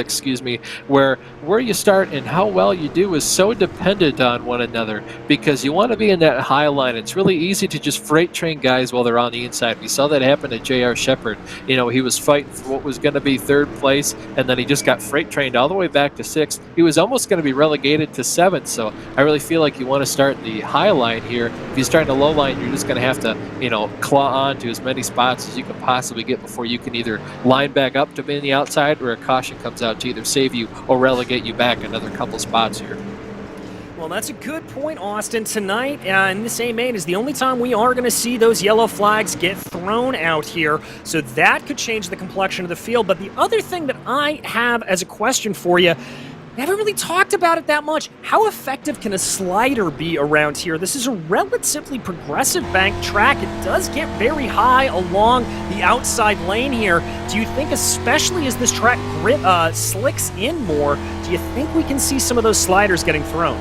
where you start and how well you do is so dependent on one another because you want to be in that high line. It's really easy to just freight train guys while they're on the inside. We saw that happen to J.R. Shepard. You know, he was fighting for what was going to be 3rd place, and then he just got freight trained all the way back to 6th. He was almost going to be relegated to 7th, so I really feel like you want to start in the high line here. If you start in the low line, you're just going to have to, claw on to as many spots as you can possibly get before you can either line back up to be in the outside or a caution comes out to either save you or relegate you back another couple spots here. Well, that's a good point, Austin. Tonight in this A-main is the only time we are going to see those yellow flags get thrown out here, so that could change the complexion of the field. But the other thing that I have as a question for you, We haven't really talked about it that much. How effective can a slider be around here? This is a relatively progressive bank track. It does get very high along the outside lane here. Do you think, especially as this track slicks in more, do you think we can see some of those sliders getting thrown?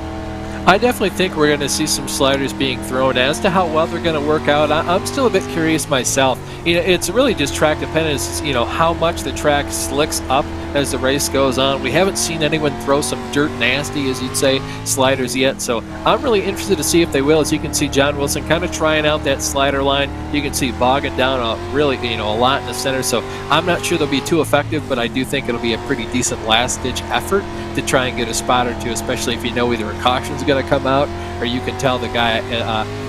I definitely think we're going to see some sliders being thrown. As to how well they're going to work out, I'm still a bit curious myself. It's really just track dependent. It's, how much the track slicks up as the race goes on. We haven't seen anyone throw some dirt nasty, as you'd say, sliders yet. So I'm really interested to see if they will. As you can see, John Wilson kind of trying out that slider line. You can see bogging down a lot in the center. So I'm not sure they'll be too effective, but I do think it'll be a pretty decent last-ditch effort to try and get a spot or two, especially if you know either a caution's going to come out, or you can tell the guy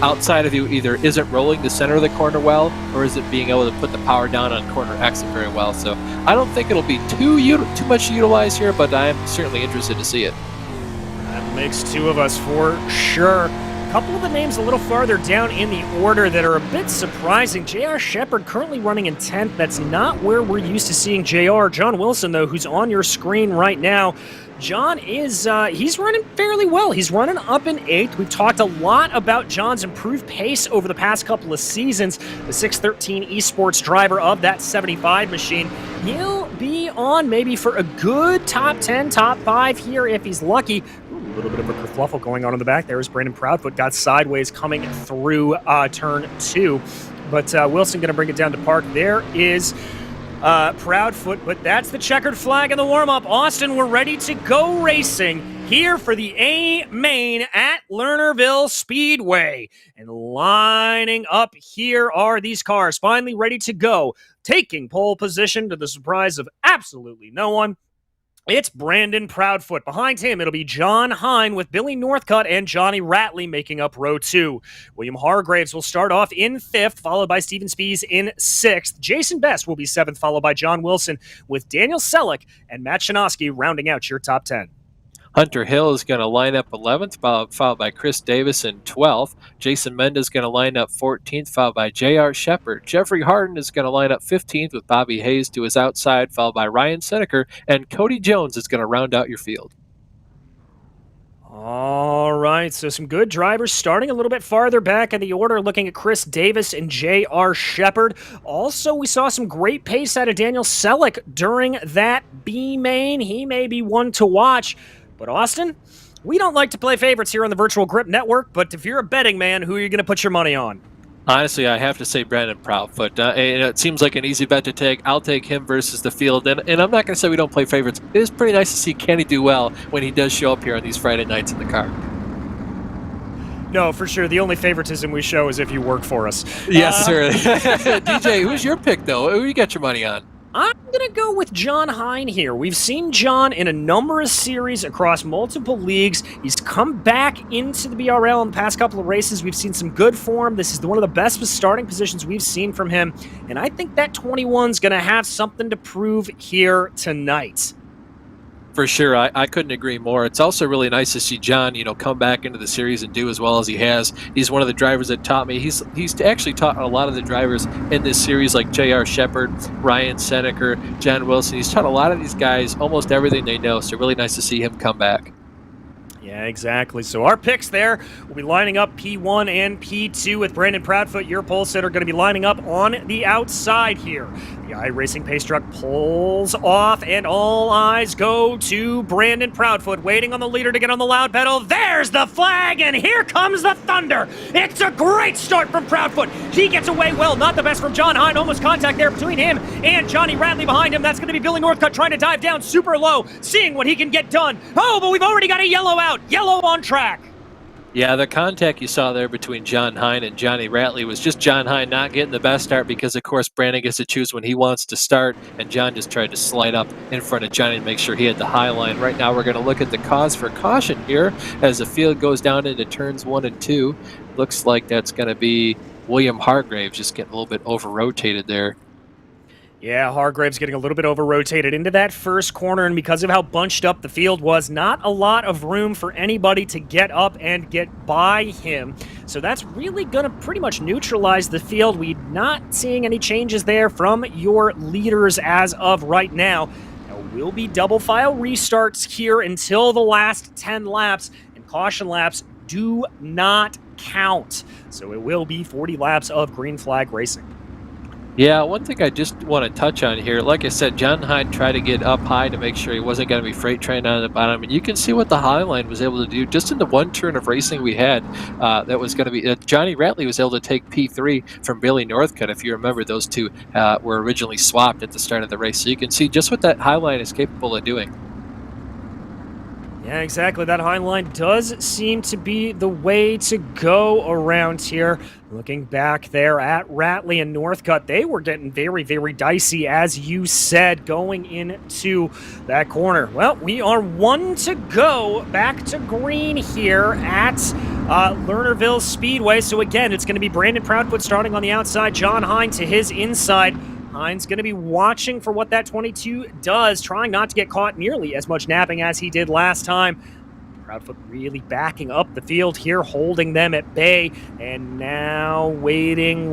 outside of you either isn't rolling the center of the corner well, or is it being able to put the power down on corner exit very well. So I don't think it'll be too much utilized here, but I'm certainly interested to see it. That makes two of us for sure. A couple of the names a little farther down in the order that are a bit surprising. J.R. Shepard currently running in 10th. That's not where we're used to seeing J.R. John Wilson, though, who's on your screen right now. John is, he's running fairly well. He's running up in 8th. We've talked a lot about John's improved pace over the past couple of seasons. The 613 esports driver of that 75 machine. He'll be on maybe for a good top 10, top 5 here if he's lucky. Ooh, a little bit of a kerfluffle going on in the back there as Brandon Proudfoot got sideways coming through turn 2. But Wilson going to bring it down to park. There is Proudfoot, but that's the checkered flag in the warm-up. Austin, we're ready to go racing here for the A main at Lernerville Speedway. And lining up here are these cars, finally ready to go. Taking pole position to the surprise of absolutely no one. It's Brandon Proudfoot. Behind him, it'll be John Hine with Billy Northcutt and Johnny Ratley making up row 2. William Hargraves will start off in 5th, followed by Steven Spies in 6th. Jason Best will be 7th, followed by John Wilson, with Daniel Selleck and Matt Shinosky rounding out your top 10. Hunter Hill is going to line up 11th, followed by Chris Davis in 12th. Jason Mendez is going to line up 14th, followed by J.R. Shepard. Jeffrey Harden is going to line up 15th with Bobby Hayes to his outside, followed by Ryan Seneker. And Cody Jones is going to round out your field. All right, so some good drivers starting a little bit farther back in the order, looking at Chris Davis and J.R. Shepard. Also, we saw some great pace out of Daniel Selleck during that B main. He may be one to watch. But Austin, we don't like to play favorites here on the Virtual Grip Network, but if you're a betting man, who are you going to put your money on? Honestly, I have to say Brandon Proudfoot. It seems like an easy bet to take. I'll take him versus the field. And I'm not going to say we don't play favorites. It is pretty nice to see Kenny do well when he does show up here on these Friday nights in the car. No, for sure. The only favoritism we show is if you work for us. Yes, sir. DJ, who's your pick, though? Who you got your money on? I'm going to go with John Hine here. We've seen John in a number of series across multiple leagues. He's come back into the BRL in the past couple of races. We've seen some good form. This is one of the best starting positions we've seen from him. And I think that 21's going to have something to prove here tonight. For sure, I couldn't agree more. It's also really nice to see John, come back into the series and do as well as he has. He's one of the drivers that taught me. He's actually taught a lot of the drivers in this series, like J.R. Shepard, Ryan Seneker, John Wilson. He's taught a lot of these guys almost everything they know, so really nice to see him come back. Yeah, exactly. So our picks there will be lining up P1 and P2 with Brandon Proudfoot. Your pole sitter going to be lining up on the outside here. The iRacing pace truck pulls off, and all eyes go to Brandon Proudfoot, waiting on the leader to get on the loud pedal. There's the flag, and here comes the thunder. It's a great start from Proudfoot. He gets away well. Not the best from John Hine. Almost contact there between him and Johnny Ratley behind him. That's going to be Billy Northcutt trying to dive down super low, seeing what he can get done. Oh, but we've already got a yellow out. Yellow on track. Yeah, the contact you saw there between John Hine and Johnny Ratley was just John Hine not getting the best start because, of course, Brandon gets to choose when he wants to start, and John just tried to slide up in front of Johnny to make sure he had the high line. Right now we're going to look at the cause for caution here as the field goes down into turns 1 and 2. Looks like that's going to be William Hargraves just getting a little bit over-rotated there. Yeah, Hargraves getting a little bit over-rotated into that first corner, and because of how bunched up the field was, not a lot of room for anybody to get up and get by him. So that's really going to pretty much neutralize the field. We're not seeing any changes there from your leaders as of right now. There will be double file restarts here until the last 10 laps, and caution laps do not count. So it will be 40 laps of green flag racing. Yeah, one thing I just want to touch on here, like I said, John Hine tried to get up high to make sure he wasn't going to be freight trained on the bottom, and you can see what the Highline was able to do just in the one turn of racing we had. That was going to be Johnny Ratley was able to take P3 from Billy Northcutt. If you remember, those two were originally swapped at the start of the race, so you can see just what that Highline is capable of doing. Yeah, exactly. That Highline does seem to be the way to go around here. Looking back there at Ratley and Northcutt, they were getting very, very dicey, as you said, going into that corner. Well, we are 1 to go back to green here at Lernerville Speedway. So again, it's going to be Brandon Proudfoot starting on the outside, John Hine to his inside. Hine's going to be watching for what that 22 does, trying not to get caught nearly as much napping as he did last time. Proudfoot really backing up the field here, holding them at bay, and now waiting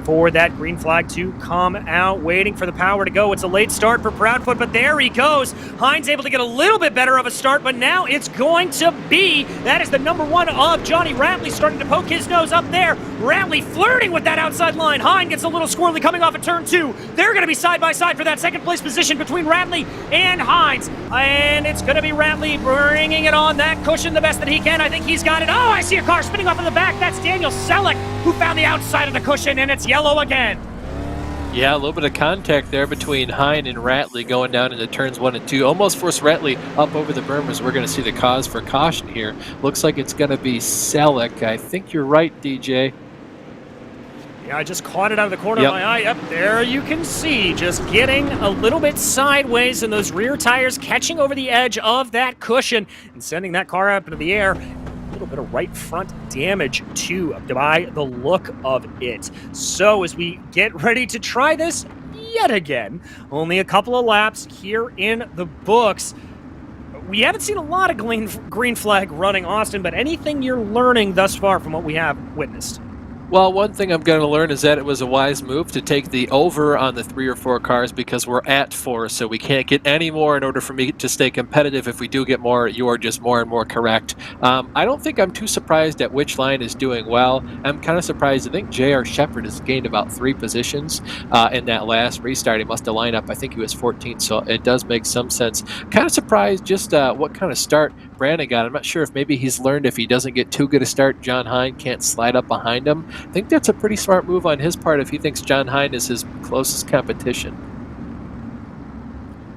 for that green flag to come out, waiting for the power to go. It's a late start for Proudfoot, but there he goes. Hine's able to get a little bit better of a start, but now it's going to be, that is the number 1 of Johnny Ratley starting to poke his nose up there. Ratley flirting with that outside line. Hine gets a little squirrely coming off of turn 2. They're going to be side by side for that second place position between Ratley and Hines, and it's going to be Ratley bringing it on that cushion the best that he can. I think he's got it. Oh, I see a car spinning off in the back. That's Daniel Selleck, who found the outside of the cushion, and it's yellow again. Yeah, a little bit of contact there between Hine and Ratley going down into turns 1 and 2. Almost forced Ratley up over the berm, as we're going to see the cause for caution here. Looks like it's going to be Selleck. I think you're right, DJ. Yeah, I just caught it out of the corner of my eye. Yep, there you can see, just getting a little bit sideways, and those rear tires catching over the edge of that cushion and sending that car up into the air. A little bit of right front damage too, by the look of it. So as we get ready to try this yet again, only a couple of laps here in the books. We haven't seen a lot of green flag running, Austin, but anything you're learning thus far from what we have witnessed? Well, one thing I'm going to learn is that it was a wise move to take the over on the 3 or 4 cars, because we're at 4, so we can't get any more in order for me to stay competitive. If we do get more, you are just more and more correct. I don't think I'm too surprised at which line is doing well. I'm kind of surprised. I think J.R. Shepard has gained about 3 positions in that last restart. He must have lined up. I think he was 14, so it does make some sense. Kind of surprised just what kind of start Brandon got. I'm not sure if maybe he's learned if he doesn't get too good a start, John Hine can't slide up behind him. I think that's a pretty smart move on his part if he thinks John Hine is his closest competition.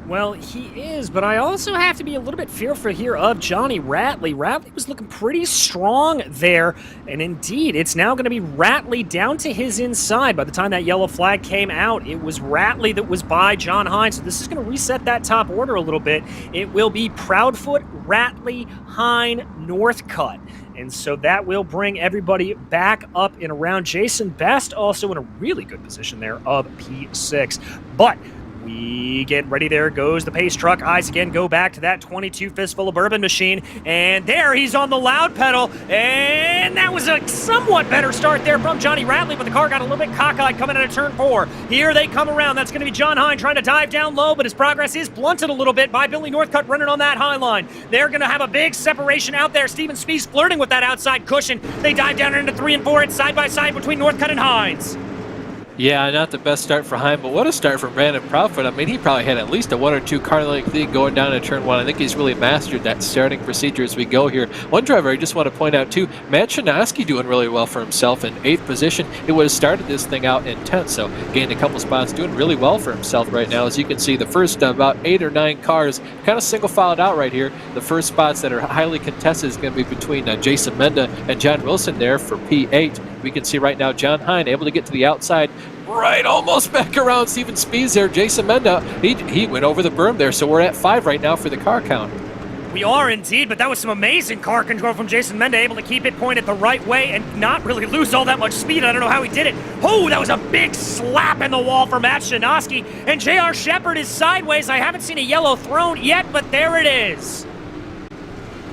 Well, he is, but I also have to be a little bit fearful here of Johnny Ratley. Ratley was looking pretty strong there, and indeed, it's now going to be Ratley down to his inside. By the time that yellow flag came out, it was Ratley that was by John Hine, so this is going to reset that top order a little bit. It will be Proudfoot, Ratley, Hine, Northcutt. And so that will bring everybody back up and around. Jason Best also in a really good position there of P6. But we get ready. There goes the pace truck. Eyes again go back to that 22 fistful of bourbon machine. And there he's on the loud pedal. And that was a somewhat better start there from Johnny Ratley, but the car got a little bit cockeyed coming out of turn 4. Here they come around. That's going to be John Hine trying to dive down low, but his progress is blunted a little bit by Billy Northcutt running on that high line. They're going to have a big separation out there. Steven Spies flirting with that outside cushion. They dive down into 3 and 4. It's side by side between Northcutt and Hines. Yeah, not the best start for Hine, but what a start from Brandon Proudfoot. I mean, he probably had at least a 1 or 2 car length lead going down in turn 1. I think he's really mastered that starting procedure as we go here. One driver I just want to point out too, Matt Chinaski doing really well for himself in 8th position. It would have started this thing out in 10th, so gained a couple spots, doing really well for himself right now. As you can see, the first about 8 or 9 cars kind of single filed out right here. The first spots that are highly contested is going to be between Jason Menda and John Wilson there for P8. We can see right now John Hine able to get to the outside, right almost back around Steven Spies there. Jason Menda, he went over the berm there, so we're at 5 right now for the car count. We are indeed, but that was some amazing car control from Jason Menda, able to keep it pointed the right way and not really lose all that much speed. I don't know how he did it. Oh, that was a big slap in the wall for Matt Chinaski, and J.R. Shepard is sideways. I haven't seen a yellow thrown yet, but there it is.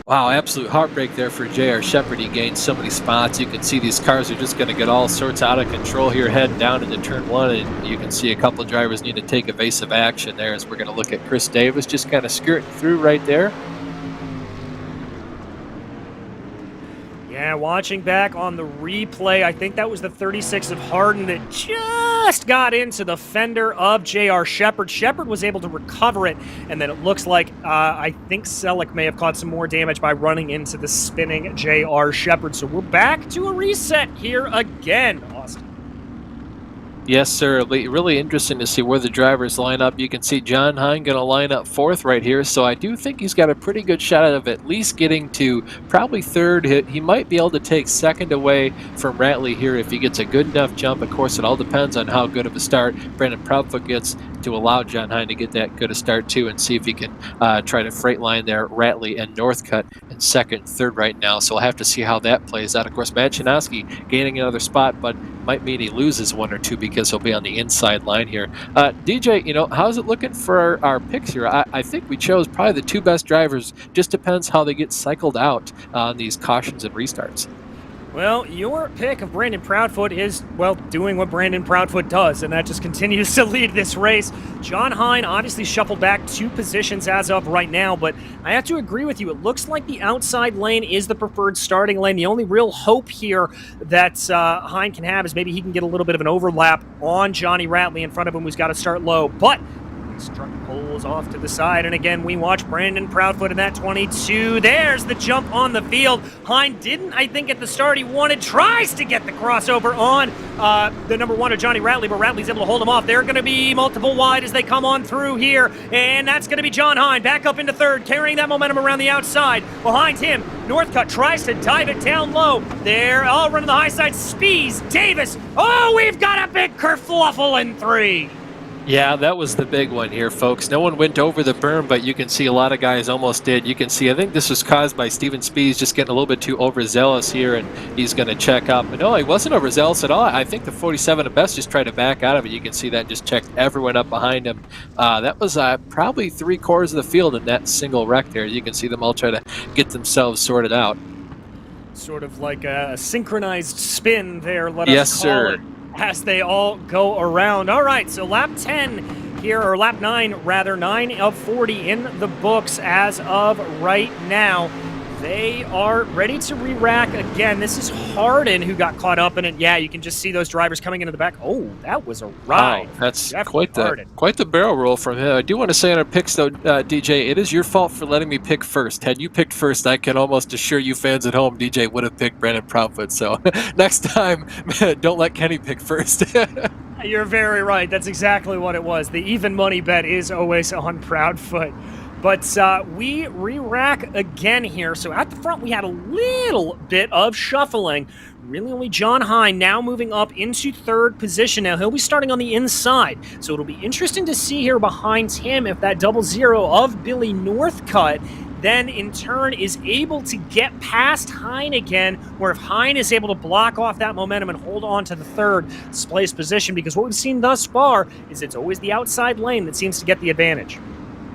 Wow, absolute heartbreak there for J.R. Shepherd. He gained so many spots. You can see these cars are just going to get all sorts out of control here, heading down into turn one, and you can see a couple of drivers need to take evasive action there as we're going to look at Chris Davis just kind of skirting through right there. Yeah, watching back on the replay, I think that was the 36 of Harden that just got into the fender of J.R. Shepherd. Shepherd was able to recover it, and then it looks like I think Selleck may have caught some more damage by running into the spinning J.R. Shepherd. So we're back to a reset here again, Austin. Yes, sir. Really interesting to see where the drivers line up. You can see John Hine going to line up fourth right here, so I do think he's got a pretty good shot of at least getting to probably third. He might be able to take second away from Ratley here if he gets a good enough jump. Of course, it all depends on how good of a start Brandon Proudfoot gets to allow John Hine to get that good a start too, and see if he can try to freight line there Ratley and Northcutt in second, third right now. So we'll have to see how that plays out. Of course, Matt Chinaski gaining another spot, but might mean he loses one or two because he'll be on the inside line here. DJ, how's it looking for our picks here? I think we chose probably the two best drivers. Just depends how they get cycled out on these cautions and restarts. Well, your pick of Brandon Proudfoot is, well, doing what Brandon Proudfoot does, and that just continues to lead this race. John Hine obviously shuffled back 2 positions as of right now, but I have to agree with you. It looks like the outside lane is the preferred starting lane. The only real hope here that Hine can have is maybe he can get a little bit of an overlap on Johnny Ratley in front of him, who's got to start low. But struck poles off to the side, and again we watch Brandon Proudfoot in that 22. There's the jump on the field. Hine didn't, I think, at the start he wanted, tries to get the crossover on the number 1 of Johnny Ratley, but Ratley's able to hold him off. They're going to be multiple wide as they come on through here, and that's going to be John Hine back up into third, carrying that momentum around the outside. Behind him, Northcutt tries to dive it down low. They're all running the high side. Spees, Davis. Oh, we've got a big kerfluffle in 3. Yeah, that was the big one here, folks. No one went over the berm, but you can see a lot of guys almost did. You can see, I think this was caused by Steven Spees just getting a little bit too overzealous here, and he's going to check up. But no, he wasn't overzealous at all. I think the 47 at best just tried to back out of it. You can see that just checked everyone up behind him. That was probably 3/4 of the field in that single wreck there. You can see them all try to get themselves sorted out. Sort of like a synchronized spin there, let us yes, call sir. it, as they all go around. All right, so lap 10 here, or lap 9 rather, 9 of 40 in the books as of right now. They are ready to re-rack again. This is Harden who got caught up in it. Yeah, you can just see those drivers coming into the back. Oh, that was a ride. Wow, that's Definitely quite the barrel roll from him. I do want to say on our picks, though, DJ, it is your fault for letting me pick first. Had you picked first, I can almost assure you fans at home, DJ would have picked Brandon Proudfoot. So next time, don't let Kenny pick first. You're very right. That's exactly what it was. The even money bet is always on Proudfoot. But we re-rack again here. So at the front, we had a little bit of shuffling. Really only John Hine now moving up into third position. Now he'll be starting on the inside. So it'll be interesting to see here behind him if that 00 of Billy Northcutt then in turn is able to get past Hine again, where if Hine is able to block off that momentum and hold on to the third place position, because what we've seen thus far is it's always the outside lane that seems to get the advantage.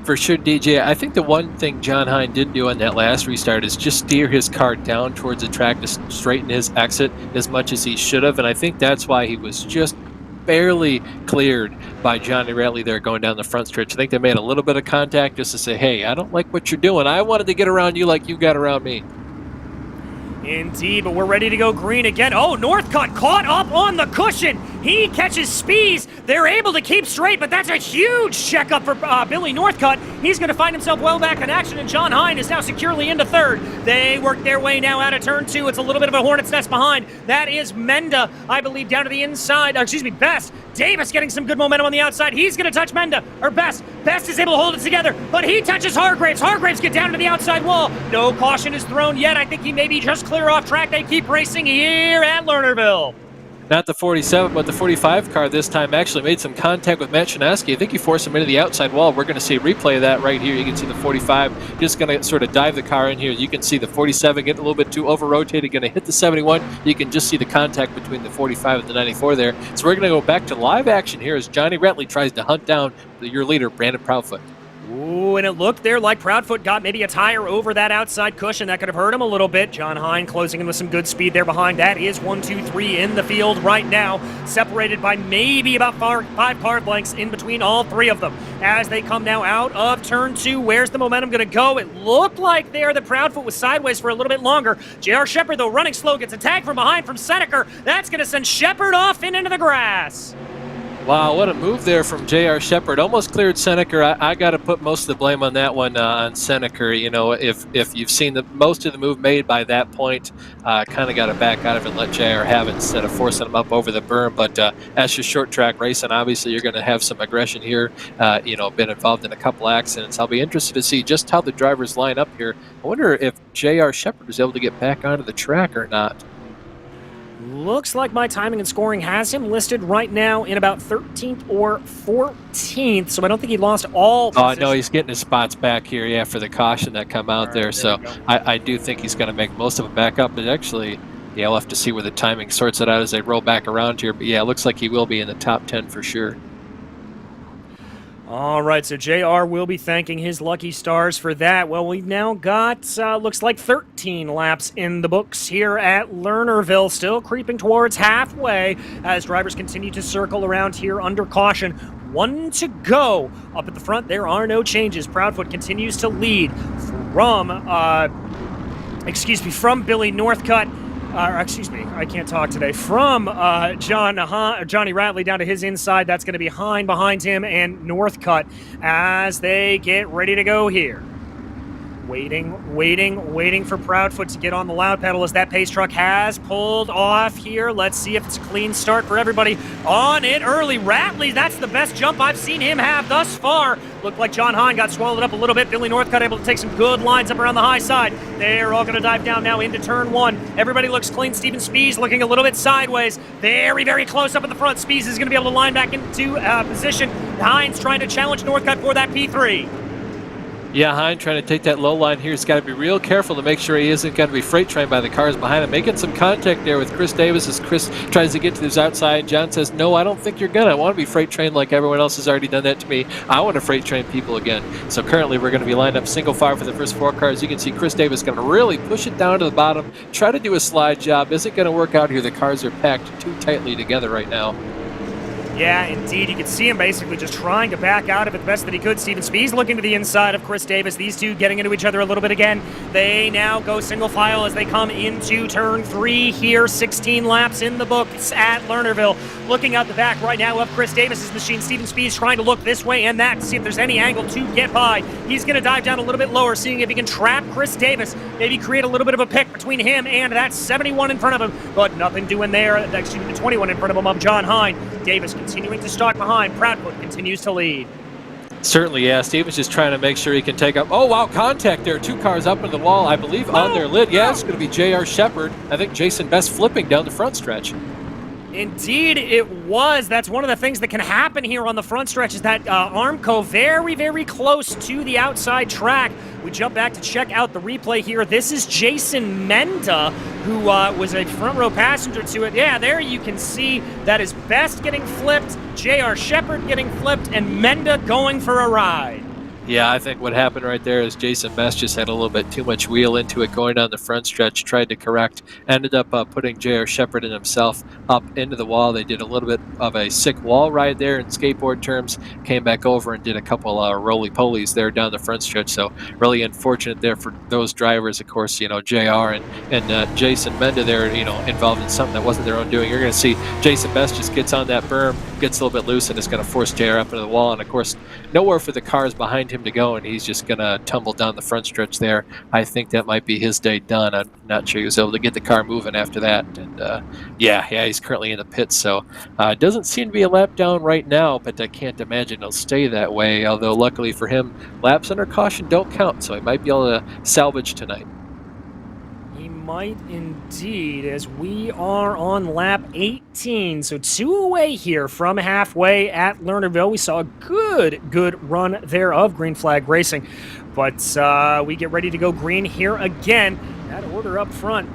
For sure, DJ. I think the one thing John Hine did do on that last restart is just steer his car down towards the track to straighten his exit as much as he should have, and I think that's why he was just barely cleared by Johnny Ratley there going down the front stretch. I think they made a little bit of contact just to say, hey, I don't like what you're doing. I wanted to get around you like you got around me. Indeed, but we're ready to go green again. Oh, Northcutt caught up on the cushion. He catches Spees. They're able to keep straight, but that's a huge checkup for Billy Northcutt. He's going to find himself well back in action, and John Hine is now securely into third. They work their way now out of turn 2. It's a little bit of a hornet's nest behind. That is Menda, I believe, down to the inside. Best. Davis getting some good momentum on the outside. He's going to touch Menda, or Best. Best is able to hold it together, but he touches Hargraves. Hargraves get down to the outside wall. No caution is thrown yet. I think he may be just clear off track. They keep racing here at Lernerville. Not the 47, but the 45 car this time actually made some contact with Matt Chinaski. I think he forced him into the outside wall. We're going to see a replay of that right here. You can see the 45 just going to sort of dive the car in here. You can see the 47 getting a little bit too over-rotated, going to hit the 71. You can just see the contact between the 45 and the 94 there. So we're going to go back to live action here as Johnny Ratley tries to hunt down your leader, Brandon Proudfoot. Ooh, and it looked there like Proudfoot got maybe a tire over that outside cushion. That could have hurt him a little bit. John Hine closing in with some good speed there behind. That is 1, 2, 3 in the field right now, separated by maybe about 5 car lengths in between all 3 of them. As they come now out of turn 2, where's the momentum going to go? It looked like there that Proudfoot was sideways for a little bit longer. J.R. Shepard, though, running slow, gets a tag from behind from Seneker. That's going to send Shepard off and into the grass. Wow, what a move there from J.R. Shepard. Almost cleared Seneker. I got to put most of the blame on that one on Seneker. You know, if you've seen most of the move made by that point, kind of got to back out of it and let J.R. have it instead of forcing him up over the berm. But as your short track racing, obviously you're going to have some aggression here. You know, been involved in a couple accidents. I'll be interested to see just how the drivers line up here. I wonder if J.R. Shepard was able to get back onto the track or not. Looks like my timing and scoring has him listed right now in about 13th or 14th, so I don't think he lost all position. Oh, no, he's getting his spots back here, yeah, for the caution that come out there. So I do think he's going to make most of it back up. But actually, yeah, we'll have to see where the timing sorts it out as they roll back around here. But, yeah, it looks like he will be in the top 10 for sure. All right, so JR will be thanking his lucky stars for that. Well, we've now got, looks like 13 laps in the books here at Lernerville, still creeping towards halfway as drivers continue to circle around here under caution. 1 to go. Up at the front, there are no changes. Proudfoot continues to lead from, from Billy Northcutt. I can't talk today. From Johnny Ratley down to his inside. That's going to be Hine behind him and Northcutt as they get ready to go here. Waiting for Proudfoot to get on the loud pedal as that pace truck has pulled off here. Let's see if it's a clean start for everybody on it early. Ratley, that's the best jump I've seen him have thus far. Looked like John Hine got swallowed up a little bit. Billy Northcutt able to take some good lines up around the high side. They're all going to dive down now into turn 1. Everybody looks clean. Steven Spees looking a little bit sideways. Very, very close up in the front. Spees is going to be able to line back into position. Hine's trying to challenge Northcutt for that P3. Yeah, Hine trying to take that low line here. He's got to be real careful to make sure he isn't going to be freight trained by the cars behind him. Making some contact there with Chris Davis as Chris tries to get to his outside. John says, no, I don't think you're going to. I want to be freight trained like everyone else has already done that to me. I want to freight train people again. So currently we're going to be lined up single file for the first 4 cars. You can see Chris Davis going to really push it down to the bottom, try to do a slide job. Isn't going to work out here. The cars are packed too tightly together right now. Yeah, indeed. You could see him basically just trying to back out of it the best that he could. Steven Spees looking to the inside of Chris Davis. These two getting into each other a little bit again. They now go single file as they come into turn 3 here. 16 laps in the books at Lernerville. Looking out the back right now of Chris Davis's machine. Steven Spees trying to look this way and that to see if there's any angle to get by. He's going to dive down a little bit lower, seeing if he can trap Chris Davis. Maybe create a little bit of a pick between him and that 71 in front of him. But nothing doing there. Excuse me, the 21 in front of him of John Hine. Davis continuing to stalk behind. Proudfoot continues to lead. Certainly, yeah. Steven's just trying to make sure he can take up. Oh, wow, contact there. 2 cars up in the wall, I believe, on their lid. Yeah, it's going to be J.R. Shepard. I think Jason Best flipping down the front stretch. Indeed, it was. That's one of the things that can happen here on the front stretch is that Armco very, very close to the outside track. We jump back to check out the replay here. This is Jason Menda, who was a front row passenger to it. Yeah, there you can see that is Best getting flipped, J.R. Shepard getting flipped, and Menda going for a ride. Yeah, I think what happened right there is Jason Best just had a little bit too much wheel into it going down the front stretch, tried to correct, ended up putting J.R. Shepard and himself up into the wall. They did a little bit of a sick wall ride there in skateboard terms, came back over and did a couple roly-polies there down the front stretch. So really unfortunate there for those drivers. Of course, you know, J.R. and Jason Menda there, you know, involved in something that wasn't their own doing. You're going to see Jason Best just gets on that berm, gets a little bit loose, and it's going to force J.R. up into the wall. And of course, nowhere for the cars behind him to go, and he's just going to tumble down the front stretch there. I think that might be his day done. I'm not sure he was able to get the car moving after that. And yeah, he's currently in the pits, so it doesn't seem to be a lap down right now, but I can't imagine he'll stay that way, although luckily for him, laps under caution don't count, so he might be able to salvage tonight. Might indeed, as we are on lap 18, so 2 away here from halfway at Lernerville. We saw a good run there of Green Flag Racing, but we get ready to go green here again. That order up front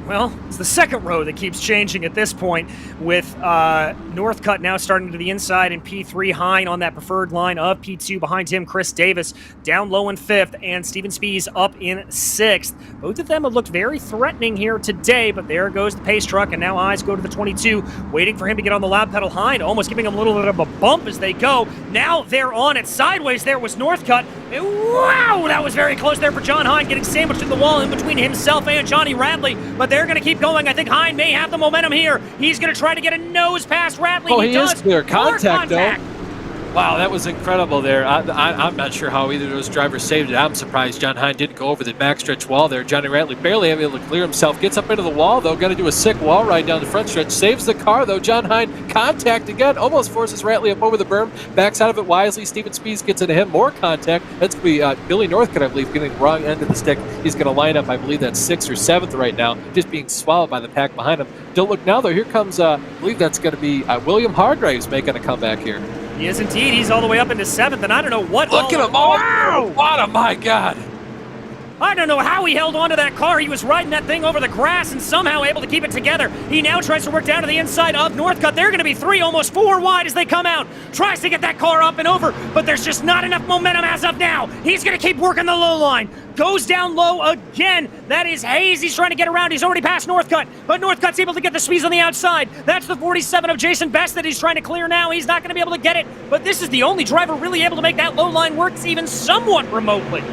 Well, it's the second row that keeps changing at this point, with Northcutt now starting to the inside in P3, Hine on that preferred line of P2. Behind him, Chris Davis down low in 5th, and Steven Spies up in 6th. Both of them have looked very threatening here today, but there goes the pace truck, and now eyes go to the 22, waiting for him to get on the loud pedal. Hine almost giving him a little bit of a bump as they go. Now they're on it. Sideways there was Northcutt. Wow, that was very close there for John Hine, getting sandwiched in the wall in between himself and Johnny Ratley, but they're going to keep going. I think Hine may have the momentum here. He's going to try to get a nose past Ratley. Oh, he is clear. Contact, though. Contact. Wow, that was incredible there. I'm not sure how either of those drivers saved it. I'm surprised John Hine didn't go over the backstretch wall there. Johnny Ratley barely able to clear himself. Gets up into the wall, though. Got to do a sick wall ride down the front stretch. Saves the car, though. John Hine contact again. Almost forces Ratley up over the berm. Backs out of it wisely. Steven Spies gets into him. More contact. That's going to be Billy Northcutt, I believe, getting the wrong end of the stick. He's going to line up, I believe that's 6th or 7th right now, just being swallowed by the pack behind him. Don't look now, though. Here comes, I believe that's going to be William Hargraves making a comeback here. He is indeed. He's all the way up into 7th, and I don't know what. Look at him! Oh, wow! My God! I don't know how he held onto that car. He was riding that thing over the grass and somehow able to keep it together. He now tries to work down to the inside of Northcutt. They're going to be 3, almost 4 wide as they come out. Tries to get that car up and over, but there's just not enough momentum as of now. He's going to keep working the low line. Goes down low again. That is Hayes. He's trying to get around. He's already passed Northcutt, but Northcutt's able to get the Spies on the outside. That's the 47 of Jason Best that he's trying to clear now. He's not going to be able to get it, but this is the only driver really able to make that low line work even somewhat remotely.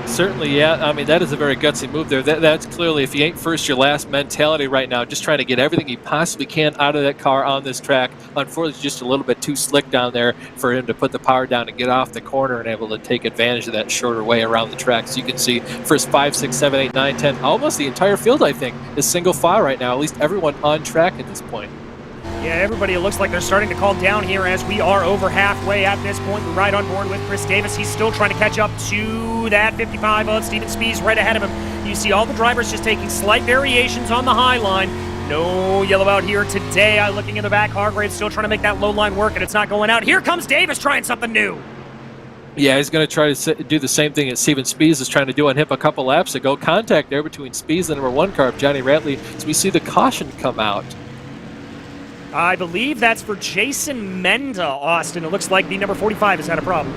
Certainly, yeah. I mean, that is a very gutsy move there. That's clearly, if you ain't first, you're last mentality right now. Just trying to get everything he possibly can out of that car on this track. Unfortunately, just a little bit too slick down there for him to put the power down and get off the corner and able to take advantage of that shorter way around the track. So you can see first 5, 6, 7, 8, 9, 10, almost the entire field, I think, is single file right now. At least everyone on track at this point. Yeah, everybody, it looks like they're starting to calm down here as we are over halfway at this point. We're right on board with Chris Davis. He's still trying to catch up to that 55 of Steven Spies right ahead of him. You see all the drivers just taking slight variations on the high line. No yellow out here today. Looking in the back, Hargraves still trying to make that low line work, and it's not going out. Here comes Davis trying something new. Yeah, he's going to try to do the same thing that Steven Spies is trying to do on him a couple laps ago. Contact there between Spies and the number 1 car of Johnny Ratley. So we see the caution come out. I believe that's for Jason Menda, Austin. It looks like the number 45 has had a problem.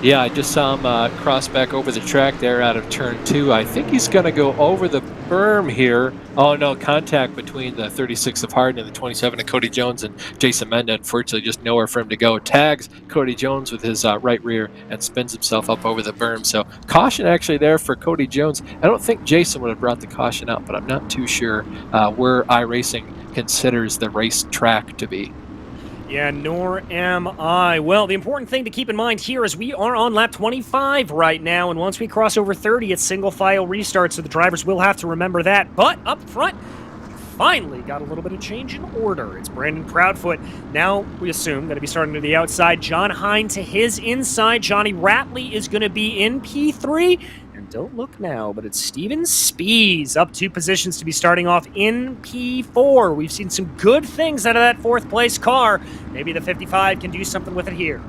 Yeah, I just saw him cross back over the track there out of turn 2. I think he's going to go over the berm here. Oh, no, contact between the 36 of Hardin and the 27 of Cody Jones, and Jason Menda, unfortunately, just nowhere for him to go. Tags Cody Jones with his right rear and spins himself up over the berm. So caution actually there for Cody Jones. I don't think Jason would have brought the caution out, but I'm not too sure where iRacing considers the race track to be. Yeah, nor am I. Well, the important thing to keep in mind here is we are on lap 25 right now, and once we cross over 30, it's single file restart, so the drivers will have to remember that. But up front, finally got a little bit of change in order. It's Brandon Proudfoot. Now, we assume, going to be starting to the outside. John Hine to his inside. Johnny Ratley is going to be in P3. And don't look now, but it's Steven Spies up 2 positions to be starting off in P4. We've seen some good things out of that 4th place car. Maybe the 55 can do something with it here.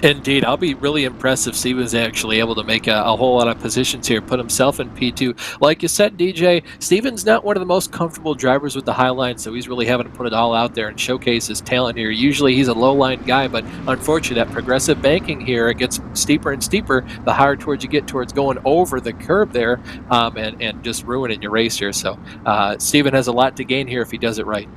Indeed, I'll be really impressed if Steven's actually able to make a whole lot of positions here, put himself in P2. Like you said, DJ, Steven's not one of the most comfortable drivers with the high line, so he's really having to put it all out there and showcase his talent here. Usually he's a low line guy, but unfortunately that progressive banking here, it gets steeper and steeper the higher towards you get towards going over the curb there and just ruining your race here. So Steven has a lot to gain here if he does it right.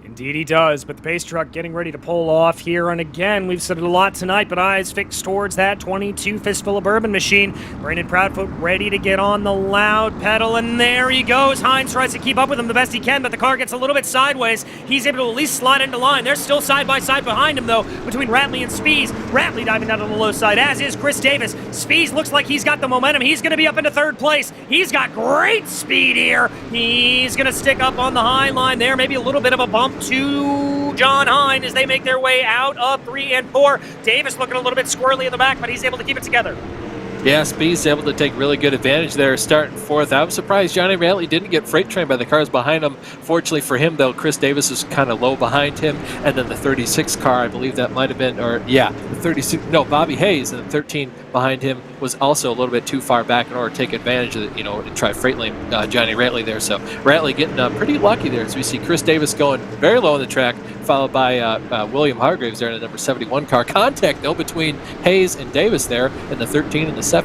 Indeed he does, but the pace truck getting ready to pull off here, and again, we've said it a lot tonight, but eyes fixed towards that 22 fistful of bourbon machine. Brandon Proudfoot ready to get on the loud pedal, and there he goes. Hines tries to keep up with him the best he can, but the car gets a little bit sideways. He's able to at least slide into line. They're still side by side behind him, though, between Ratley and Spies. Ratley diving down on the low side, as is Chris Davis. Spies looks like he's got the momentum. He's going to be up into 3rd place. He's got great speed here. He's going to stick up on the high line there, maybe a little bit of a bump to John Hine as they make their way out of 3 and 4. Davis looking a little bit squirrely in the back, but he's able to keep it together. Yeah, Speed's able to take really good advantage there, starting fourth. I was surprised Johnny Ratley didn't get freight trained by the cars behind him. Fortunately for him, though, Chris Davis is kind of low behind him, and then the 36 car, I believe that might have been, or yeah, the 36. No, Bobby Hayes and the 13 behind him was also a little bit too far back in order to take advantage of it, and try freight lane Johnny Ratley there. So Ratley getting pretty lucky there, as we see Chris Davis going very low on the track, followed by William Hargraves there in the number 71 car. Contact though between Hayes and Davis there in the 13 and the 7.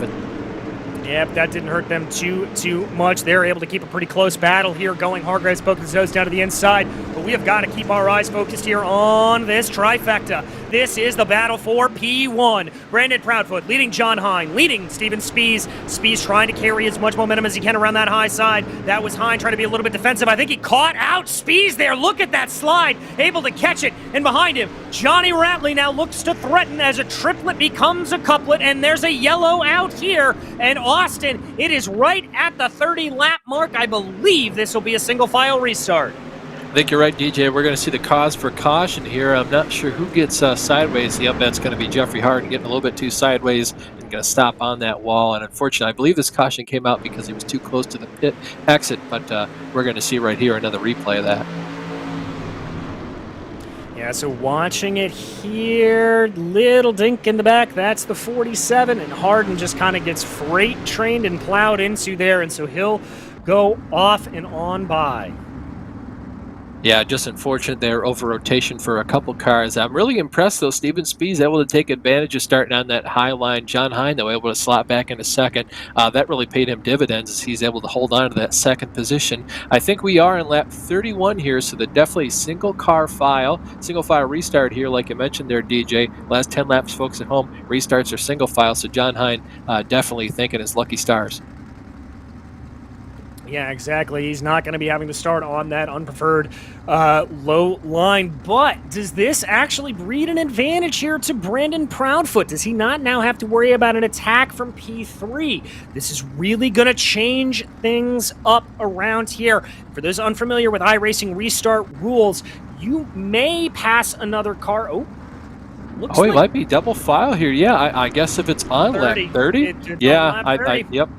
Yep, that didn't hurt them too much. They're able to keep a pretty close battle here going. Hargraves poking his nose down to the inside, but we have got to keep our eyes focused here on this trifecta. This is the battle for P1. Brandon Proudfoot leading John Hine, leading Steven Spies. Spies trying to carry as much momentum as he can around that high side. That was Hine trying to be a little bit defensive. I think he caught out Spies there. Look at that slide, able to catch it. And behind him, Johnny Ratley now looks to threaten as a triplet becomes a couplet, and there's a yellow out here. And Austin, it is right at the 30-lap mark. I believe this will be a single-file restart. I think you're right, DJ. We're going to see the cause for caution here. I'm not sure who gets sideways. Yep, that's going to be Jeffrey Harden getting a little bit too sideways and going to stop on that wall. And unfortunately, I believe this caution came out because he was too close to the pit exit. But we're going to see right here another replay of that. Yeah, so watching it here, little dink in the back, that's the 47, and Harden just kind of gets freight trained and plowed into there, and so he'll go off and on by. Yeah, just unfortunate there, over rotation for a couple cars. I'm really impressed, though. Steven Spies able to take advantage of starting on that high line. John Hine, though, able to slot back into second. That really paid him dividends as he's able to hold on to that second position. I think we are in lap 31 here, so definitely single file restart here, like you mentioned there, DJ. Last 10 laps, folks at home, restarts are single file, so John Hine definitely thanking his lucky stars. Yeah, exactly. He's not going to be having to start on that unpreferred low line. But does this actually breed an advantage here to Brandon Proudfoot? Does he not now have to worry about an attack from P3? This is really going to change things up around here. For those unfamiliar with iRacing restart rules, you may pass another car. It might be double file here. Yeah, I guess if it's on 30. Lap 30? Yeah, lap 30. Yep,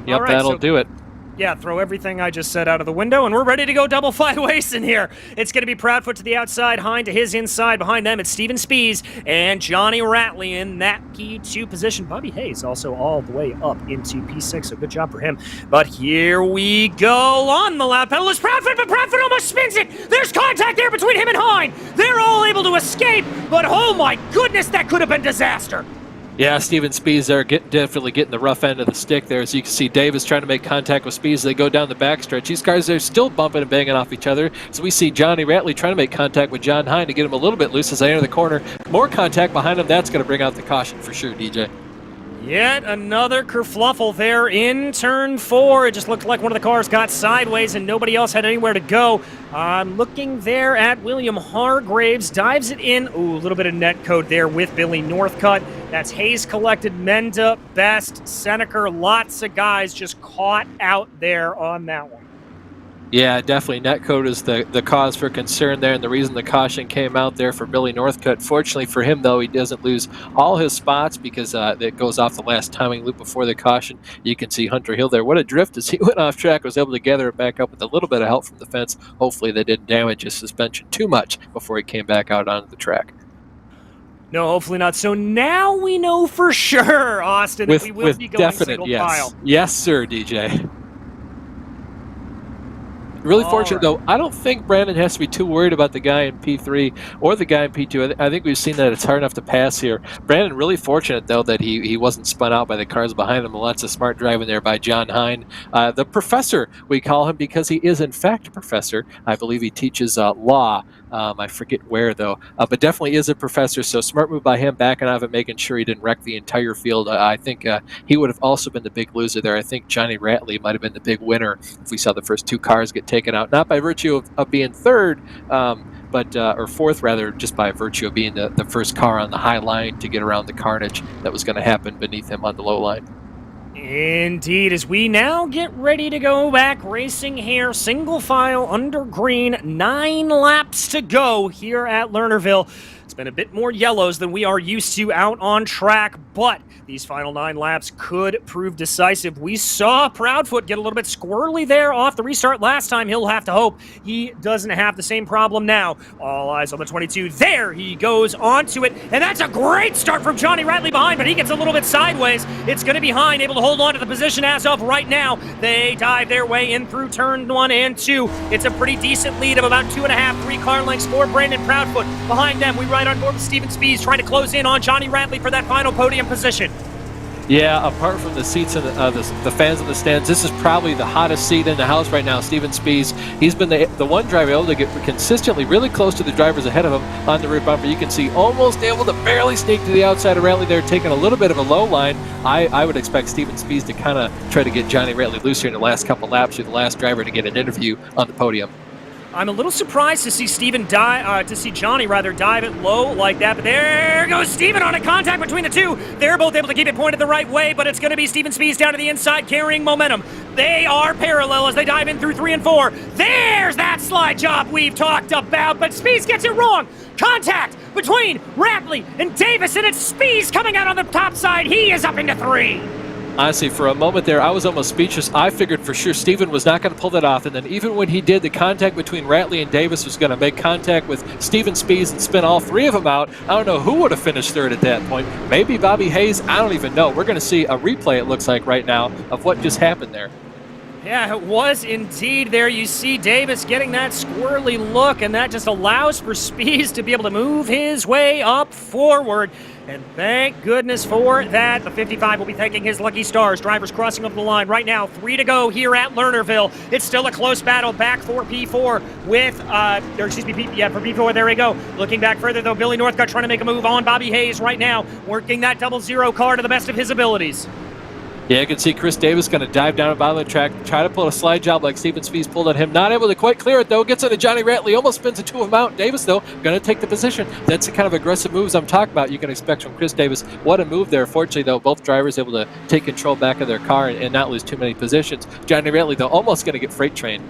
right, that'll do it. Yeah, throw everything I just said out of the window, and we're ready to go double file racing here. It's going to be Proudfoot to the outside, Hine to his inside. Behind them, it's Steven Spies and Johnny Ratley in that P2 position. Bobby Hayes also all the way up into P6, so good job for him. But here we go on the lap pedal. It's Proudfoot, but Proudfoot almost spins it. There's contact there between him and Hine. They're all able to escape, but oh my goodness, that could have been disaster. Yeah, Steven Spies there definitely getting the rough end of the stick there. As you can see, Davis trying to make contact with Spies. They go down the backstretch. These guys are still bumping and banging off each other. So we see Johnny Ratley trying to make contact with John Hine to get him a little bit loose as they enter the corner. More contact behind him. That's going to bring out the caution for sure, DJ. Yet another kerfluffle there in turn 4. It just looked like one of the cars got sideways and nobody else had anywhere to go. Looking there at William Hargraves, dives it in. Ooh, a little bit of net code there with Billy Northcutt. That's Hayes collected, Menda, Best, Seneca. Lots of guys just caught out there on that one. Yeah, definitely. Netcode is the cause for concern there, and the reason the caution came out there for Billy Northcutt. Fortunately for him, though, he doesn't lose all his spots because it goes off the last timing loop before the caution. You can see Hunter Hill there. What a drift as he went off track, was able to gather it back up with a little bit of help from the fence. Hopefully they didn't damage his suspension too much before he came back out onto the track. No, hopefully not. So now we know for sure, Austin, that we will be going single file. Yes, sir, DJ. Really fortunate, though. I don't think Brandon has to be too worried about the guy in P3 or the guy in P2. I think we've seen that it's hard enough to pass here. Brandon really fortunate, though, that he wasn't spun out by the cars behind him. Lots of smart driving there by John Hine. The professor, we call him because he is, in fact, a professor. I believe he teaches law. I forget where, though. But definitely is a professor, so smart move by him backing off and making sure he didn't wreck the entire field. I think he would have also been the big loser there. I think Johnny Ratley might have been the big winner if we saw the first two cars get taken out. Not by virtue of being third, or fourth, rather, just by virtue of being the first car on the high line to get around the carnage that was going to happen beneath him on the low line. Indeed, as we now get ready to go back racing here, single file under green, 9 laps to go here at Lernerville. It's been a bit more yellows than we are used to out on track, but these final 9 laps could prove decisive. We saw Proudfoot get a little bit squirrely there off the restart last time. He'll have to hope he doesn't have the same problem now. All eyes on the 22. There he goes onto it, and that's a great start from Johnny Ratley behind, but he gets a little bit sideways. It's going to be behind, able to hold on to the position as of right now. They dive their way in through turn 1 and 2. It's a pretty decent lead of about 2.5, 3 car lengths for Brandon Proudfoot. Behind them, we ride on board with Steven Spees trying to close in on Johnny Ratley for that final podium position. Yeah, apart from the seats and the fans in the stands, this is probably the hottest seat in the house right now, Steven Spees. He's been the one driver able to get consistently really close to the drivers ahead of him on the rear bumper. You can see almost able to barely sneak to the outside of Ratley there, taking a little bit of a low line. I would expect Steven Spees to kind of try to get Johnny Ratley loose here in the last couple laps. You're the last driver to get an interview on the podium. I'm a little surprised to see Johnny dive it low like that, but there goes Steven on a contact between the two. They're both able to keep it pointed the right way, but it's going to be Steven Spees down to the inside carrying momentum. They are parallel as they dive in through 3 and 4. There's that slide job we've talked about, but Spees gets it wrong. Contact between Ratley and Davis, and it's Spees coming out on the top side. He is up into 3. Honestly, for a moment there, I was almost speechless. I figured for sure Steven was not going to pull that off, and then even when he did, the contact between Ratley and Davis was going to make contact with Steven Spees and spin all 3 of them out. I don't know who would have finished third at that point. Maybe Bobby Hayes. I don't even know. We're going to see a replay, it looks like, right now of what just happened there. Yeah, it was indeed there. You see Davis getting that squirrely look, and that just allows for Spees to be able to move his way up forward. And thank goodness for that. The 55 will be thanking his lucky stars. Drivers crossing over the line right now. 3 to go here at Lernerville. It's still a close battle back for P4 with, for P4, there we go. Looking back further, though, Billy Northcutt trying to make a move on Bobby Hayes right now, working that 00 car to the best of his abilities. Yeah, you can see Chris Davis going to dive down the bottom of the track, try to pull a slide job like Steven Spees pulled on him. Not able to quite clear it, though. Gets into Johnny Ratley, almost spins the 2 of them out. Davis, though, going to take the position. That's the kind of aggressive moves I'm talking about you can expect from Chris Davis. What a move there. Fortunately, though, both drivers able to take control back of their car and not lose too many positions. Johnny Ratley, though, almost going to get freight trained.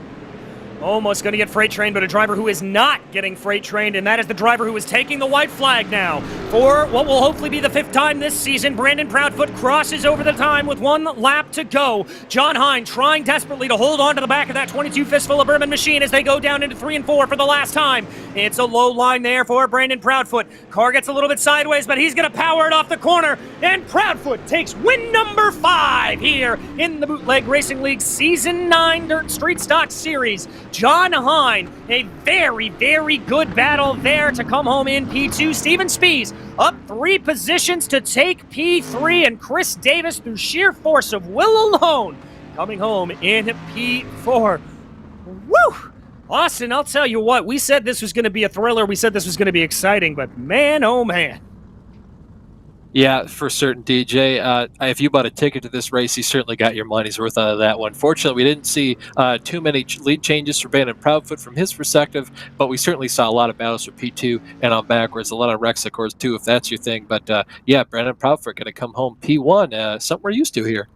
Almost going to get freight trained, but a driver who is not getting freight trained, and that is the driver who is taking the white flag now. For what will hopefully be the 5th time this season, Brandon Proudfoot crosses over the time with 1 lap to go. John Hine trying desperately to hold on to the back of that 22 fistful of bourbon machine as they go down into 3 and 4 for the last time. It's a low line there for Brandon Proudfoot. Car gets a little bit sideways, but he's going to power it off the corner, and Proudfoot takes win number 5 here in the Bootleg Racing League Season 9 Dirt Street Stock Series. John Hine, a very, very good battle there to come home in P2. Steven Spees up 3 positions to take P3, and Chris Davis, through sheer force of will alone, coming home in P4. Woo! Austin, I'll tell you what, we said this was going to be a thriller, we said this was going to be exciting, but man, oh man. Yeah, for certain, DJ. If you bought a ticket to this race, you certainly got your money's worth out of that one. Fortunately, we didn't see too many lead changes for Brandon Proudfoot from his perspective, but we certainly saw a lot of battles for P2 and on backwards, a lot of wrecks, of course, too, if that's your thing. But yeah, Brandon Proudfoot going to come home P1, something we're used to here.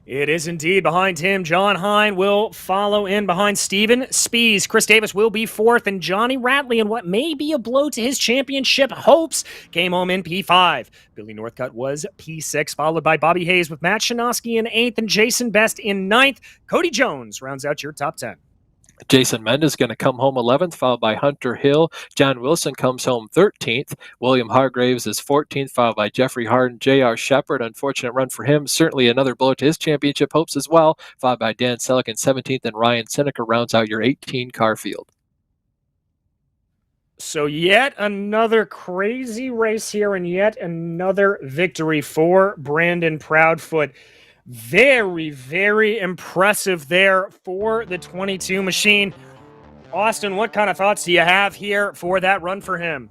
It is indeed. Behind him, John Hine will follow in behind Steven Spees. Chris Davis will be 4th, and Johnny Ratley, in what may be a blow to his championship hopes, came home in P5. Billy Northcutt was P6, followed by Bobby Hayes with Matt Shanoski in 8th and Jason Best in 9th. Cody Jones rounds out your top 10. Jason Mendez going to come home 11th, followed by Hunter Hill. John Wilson comes home 13th. William Hargraves is 14th, followed by Jeffrey Harden. J.R. Shepard, unfortunate run for him. Certainly another blow to his championship hopes as well, followed by Dan Selleck in 17th, and Ryan Seneca rounds out your 18-car field. So yet another crazy race here, and yet another victory for Brandon Proudfoot. Very, very impressive there for the 22 machine. Austin, what kind of thoughts do you have here for that run for him?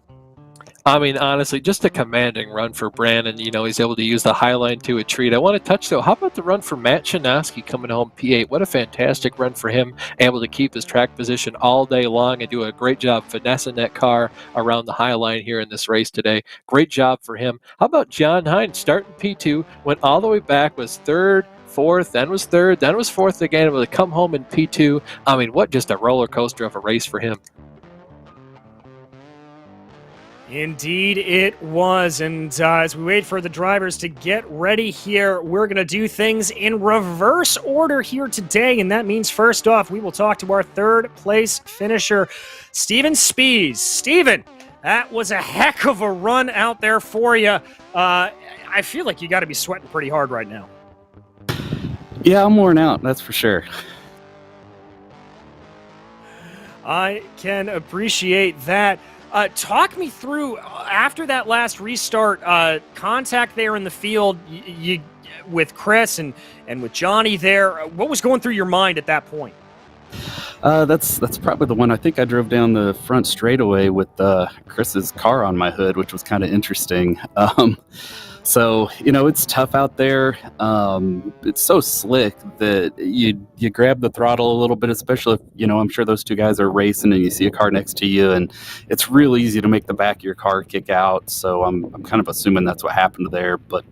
I mean, honestly, just a commanding run for Brandon. You know, he's able to use the high line to a treat. I want to touch, though, how about the run for Matt Chinoski coming home P8? What a fantastic run for him, able to keep his track position all day long and do a great job finessing that car around the high line here in this race today. Great job for him. How about John Hines starting P2, went all the way back, was third, fourth, then was third, then was fourth again, able to come home in P2. I mean, what just a roller coaster of a race for him. Indeed it was, and as we wait for the drivers to get ready here, we're going to do things in reverse order here today, and that means first off, we will talk to our third place finisher, Steven Spies. Steven, that was a heck of a run out there for you. I feel like you got to be sweating pretty hard right now. Yeah, I'm worn out, that's for sure. I can appreciate that. Talk me through, after that last restart, contact there in the field you with Chris and with Johnny there. What was going through your mind at that point? That's probably the one. I think I drove down the front straightaway with Chris's car on my hood, which was kind of interesting. So, you know, it's tough out there. It's so slick that you grab the throttle a little bit, especially if, you know, I'm sure those two guys are racing and you see a car next to you, and it's real easy to make the back of your car kick out. So I'm kind of assuming that's what happened there. But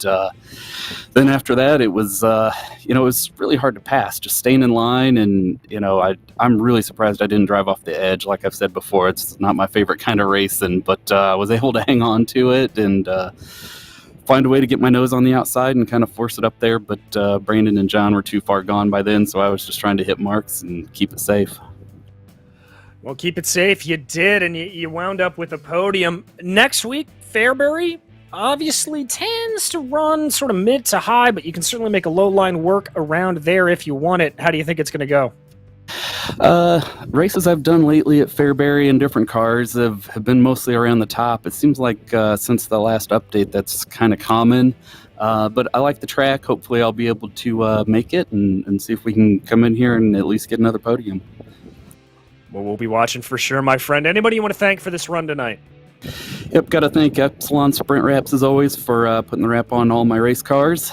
then after that, it was, you know, it was really hard to pass, just staying in line. And, you know, I'm really surprised I didn't drive off the edge. Like I've said before, it's not my favorite kind of racing, but I was able to hang on to it and find a way to get my nose on the outside and kind of force it up there. But Brandon and John were too far gone by then, so I was just trying to hit marks and keep it safe. Well, keep it safe. You did, and you wound up with a podium. Next week, Fairbury obviously tends to run sort of mid to high, but you can certainly make a low line work around there if you want it. How do you think it's going to go? Races I've done lately at Fairbury in different cars have been mostly around the top. It seems like since the last update that's kind of common, but I like the track. Hopefully I'll be able to make it and see if we can come in here and at least get another podium. Well, we'll be watching for sure, my friend. Anybody you want to thank for this run tonight? Yep, got to thank Epsilon Sprint Wraps as always for putting the wrap on all my race cars.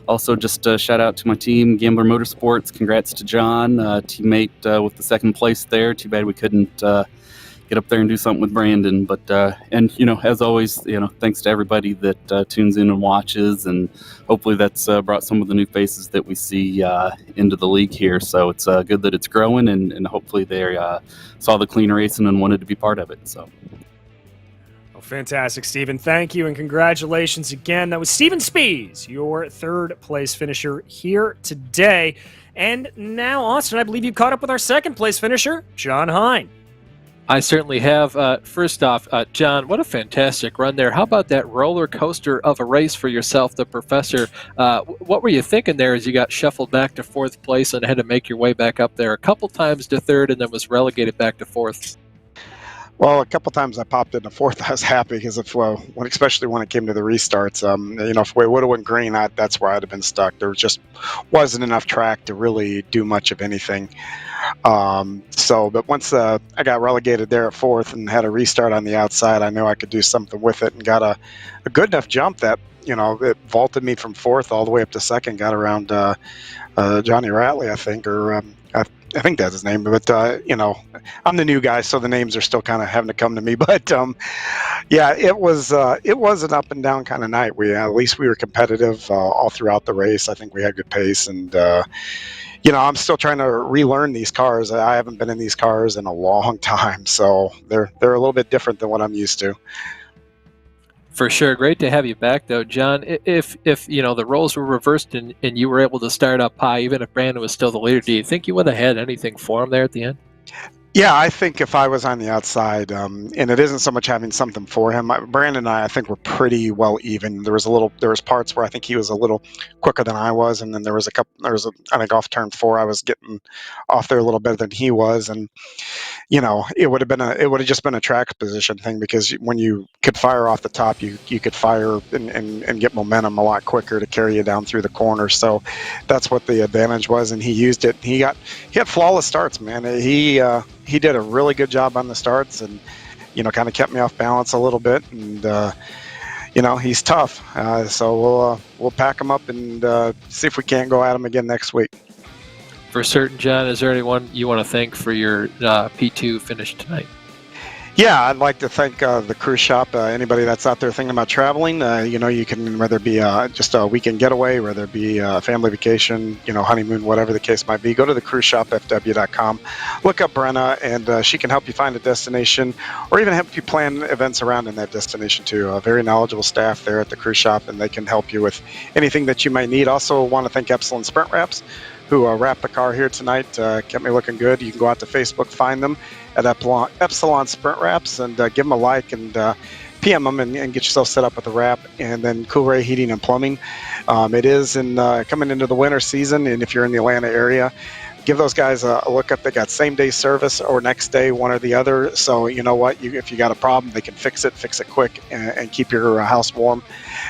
Also, just a shout out to my team, Gambler Motorsports. Congrats to John, teammate with the second place there. Too bad we couldn't get up there and do something with Brandon. But and you know, as always, you know, thanks to everybody that tunes in and watches, and hopefully that's brought some of the new faces that we see into the league here. So it's good that it's growing, and hopefully they saw the clean racing and wanted to be part of it. So. Fantastic, Steven. Thank you and congratulations again. That was Steven Spies, your third place finisher here today. And now, Austin, I believe you caught up with our second place finisher, John Hine. I certainly have. First off, John, what a fantastic run there. How about that roller coaster of a race for yourself, the professor? What were you thinking there as you got shuffled back to fourth place and had to make your way back up there a couple times to third and then was relegated back to fourth? Well, a couple times I popped into fourth. I was happy because especially when it came to the restarts, you know, if we would have went green, that's where I'd have been stuck. There just wasn't enough track to really do much of anything. But once I got relegated there at fourth and had a restart on the outside, I knew I could do something with it and got a good enough jump that, you know, it vaulted me from fourth all the way up to second. Got around Johnny Ratley, I think, or I think that's his name, but you know, I'm the new guy, so the names are still kind of having to come to me. But yeah, it was an up and down kind of night. At least we were competitive all throughout the race. I think we had good pace, and you know, I'm still trying to relearn these cars. I haven't been in these cars in a long time, so they're a little bit different than what I'm used to. For sure. Great to have you back, though, John. If you know, the roles were reversed and you were able to start up high, even if Brandon was still the leader, do you think you would have had anything for him there at the end? Yeah, I think if I was on the outside, and it isn't so much having something for him. Brandon and I think, were pretty well even. There was parts where I think he was a little quicker than I was, and then there was I think off turn 4, I was getting off there a little better than he was, and you know, it would have just been a track position thing, because when you could fire off the top, you could fire and get momentum a lot quicker to carry you down through the corner. So that's what the advantage was, and he used it. He had flawless starts, man. He did a really good job on the starts, and kind of kept me off balance a little bit. And he's tough. So we'll pack him up and see if we can't go at him again next week. For certain, John, is there anyone you want to thank for your P2 finish tonight? Yeah, I'd like to thank the cruise shop. Anybody that's out there thinking about traveling, you can, whether it be just a weekend getaway, whether it be a family vacation, honeymoon, whatever the case might be, go to the cruiseshopfw.com, look up Brenna, and she can help you find a destination or even help you plan events around in that destination too. A very knowledgeable staff there at the cruise shop, and they can help you with anything that you might need. Also want to thank Epsilon Sprint Wraps, who wrapped the car here tonight, kept me looking good. You can go out to Facebook, find them at Epsilon Sprint Wraps, and give them a like and PM them and get yourself set up with a wrap. And then Cool Ray Heating and Plumbing. It is coming into the winter season, and if you're in the Atlanta area, give those guys a look up. They got same-day service or next day, one or the other. So you know what? If you got a problem, they can fix it quick, and keep your house warm.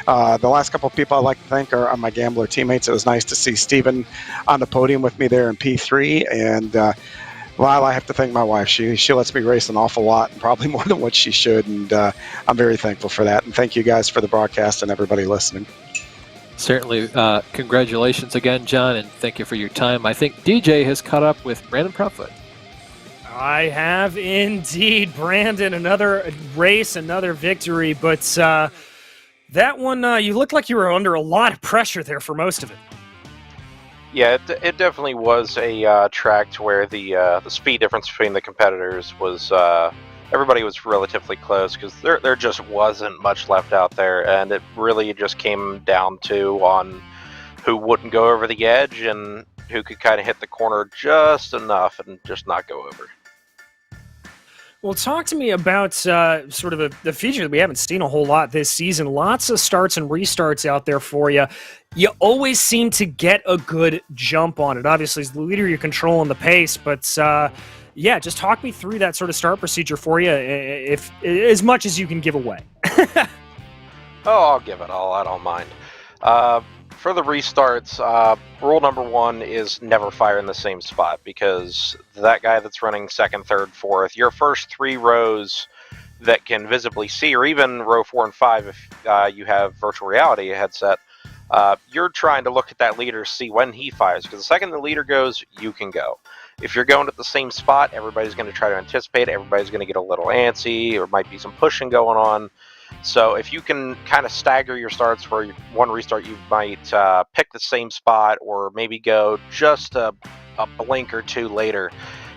The last couple of people I'd like to thank are my Gambler teammates. It was nice to see Steven on the podium with me there in P3. And Lyle, I have to thank my wife. She lets me race an awful lot, and probably more than what she should. And I'm very thankful for that. And thank you guys for the broadcast and everybody listening. Certainly. Congratulations again, John, and thank you for your time. I think DJ has caught up with Brandon Proudfoot. I have indeed. Brandon, another race, another victory. But that one, you looked like you were under a lot of pressure there for most of it. Yeah, it definitely was a track to where the speed difference between the competitors was everybody was relatively close because there just wasn't much left out there, and it really just came down to on who wouldn't go over the edge and who could kind of hit the corner just enough and just not go over. Well, talk to me about sort of the feature that we haven't seen a whole lot this season. Lots of starts and restarts out there for you. You always seem to get a good jump on it. Obviously, as the leader, you're controlling the pace, but just talk me through that sort of start procedure for you, if as much as you can give away. I'll give it all. I don't mind. For the restarts, rule number one is never fire in the same spot, because that guy that's running second, third, fourth, your first three rows that can visibly see, or even row 4 and 5 if you have virtual reality headset, you're trying to look at that leader, see when he fires, because the second the leader goes, you can go. If you're going at the same spot, everybody's going to try to anticipate, everybody's going to get a little antsy, or might be some pushing going on. So if you can kind of stagger your starts for one restart, you might pick the same spot or maybe go just a blink or two later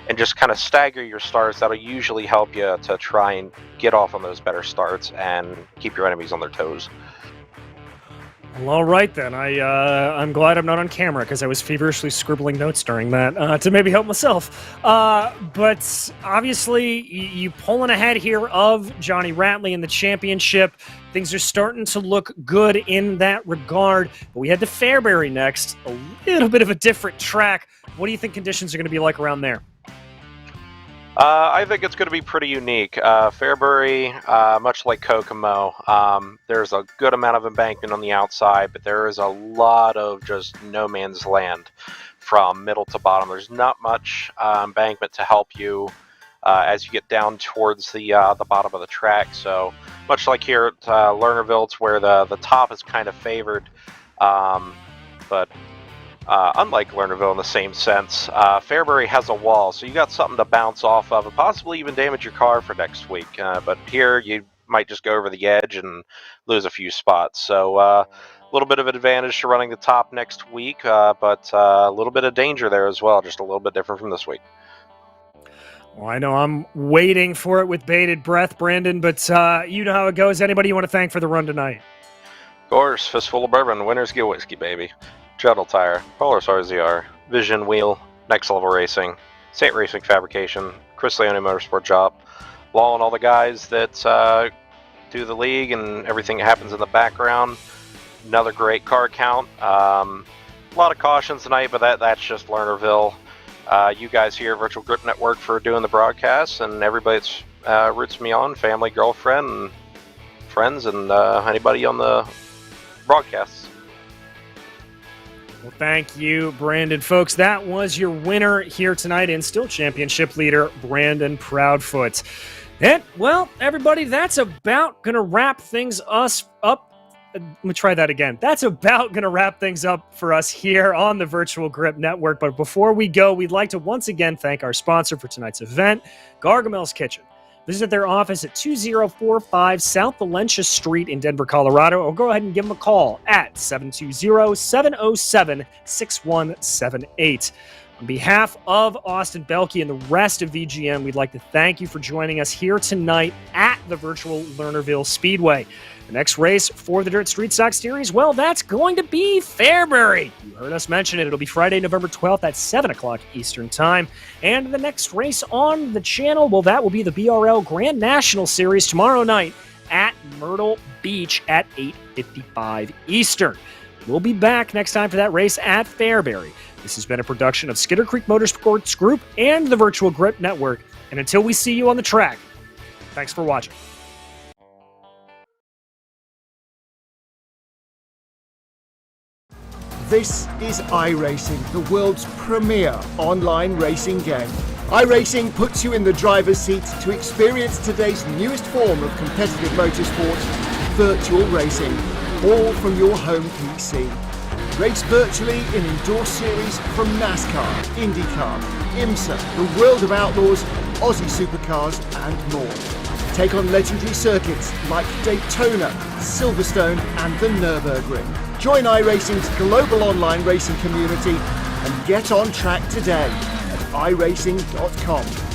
and just kind of stagger your starts. That'll usually help you to try and get off on those better starts and keep your enemies on their toes. Well, all right, then. I'm glad I'm not on camera because I was feverishly scribbling notes during that to maybe help myself. But obviously, you pulling ahead here of Johnny Ratley in the championship. Things are starting to look good in that regard. But we head to Fairbury next, a little bit of a different track. What do you think conditions are going to be like around there? I think it's going to be pretty unique. Fairbury, much like Kokomo, there's a good amount of embankment on the outside, but there is a lot of just no man's land from middle to bottom. There's not much embankment to help you as you get down towards the bottom of the track. So much like here at Lernerville, it's where the top is kind of favored, but unlike Lernerville in the same sense, Fairbury has a wall, so you got something to bounce off of and possibly even damage your car for next week. But here, you might just go over the edge and lose a few spots. So a little bit of an advantage to running the top next week, but a little bit of danger there as well, just a little bit different from this week. Well, I know I'm waiting for it with bated breath, Brandon, but you know how it goes. Anybody you want to thank for the run tonight? Of course, fistful of bourbon, winners get whiskey, baby. Shuttle Tire, Polaris RZR, Vision Wheel, Next Level Racing, Saint Racing Fabrication, Chris Leone Motorsport Shop, Law and all the guys that do the league and everything that happens in the background. Another great car count. A lot of cautions tonight, but that's just Lernerville. You guys here at Virtual Grip Network for doing the broadcast, and everybody that's roots me on, family, girlfriend, and friends, and anybody on the broadcasts. Well, thank you, Brandon. Folks, that was your winner here tonight and still championship leader, Brandon Proudfoot. And, well, everybody, that's about going to wrap things up. Let me try that again. That's about going to wrap things up for us here on the Virtual Grip Network. But before we go, we'd like to once again thank our sponsor for tonight's event, Gargamel's Kitchen. Visit their office at 2045 South Valencia Street in Denver, Colorado, or go ahead and give them a call at 720-707-6178. On behalf of Austin Belke and the rest of VGM, we'd like to thank you for joining us here tonight at the virtual Lernerville Speedway. The next race for the Dirt Street Stock Series, well, that's going to be Fairbury. You heard us mention it. It'll be Friday, November 12th at 7 o'clock Eastern Time. And the next race on the channel, well, that will be the BRL Grand National Series tomorrow night at Myrtle Beach at 8:55 Eastern. We'll be back next time for that race at Fairbury. This has been a production of Skidder Creek Motorsports Group and the Virtual Grip Network. And until we see you on the track, thanks for watching. This is iRacing, the world's premier online racing game. iRacing puts you in the driver's seat to experience today's newest form of competitive motorsport, virtual racing, all from your home PC. Race virtually in endorsed series from NASCAR, IndyCar, IMSA, the World of Outlaws, Aussie Supercars, and more. Take on legendary circuits like Daytona, Silverstone, and the Nürburgring. Join iRacing's global online racing community and get on track today at iRacing.com.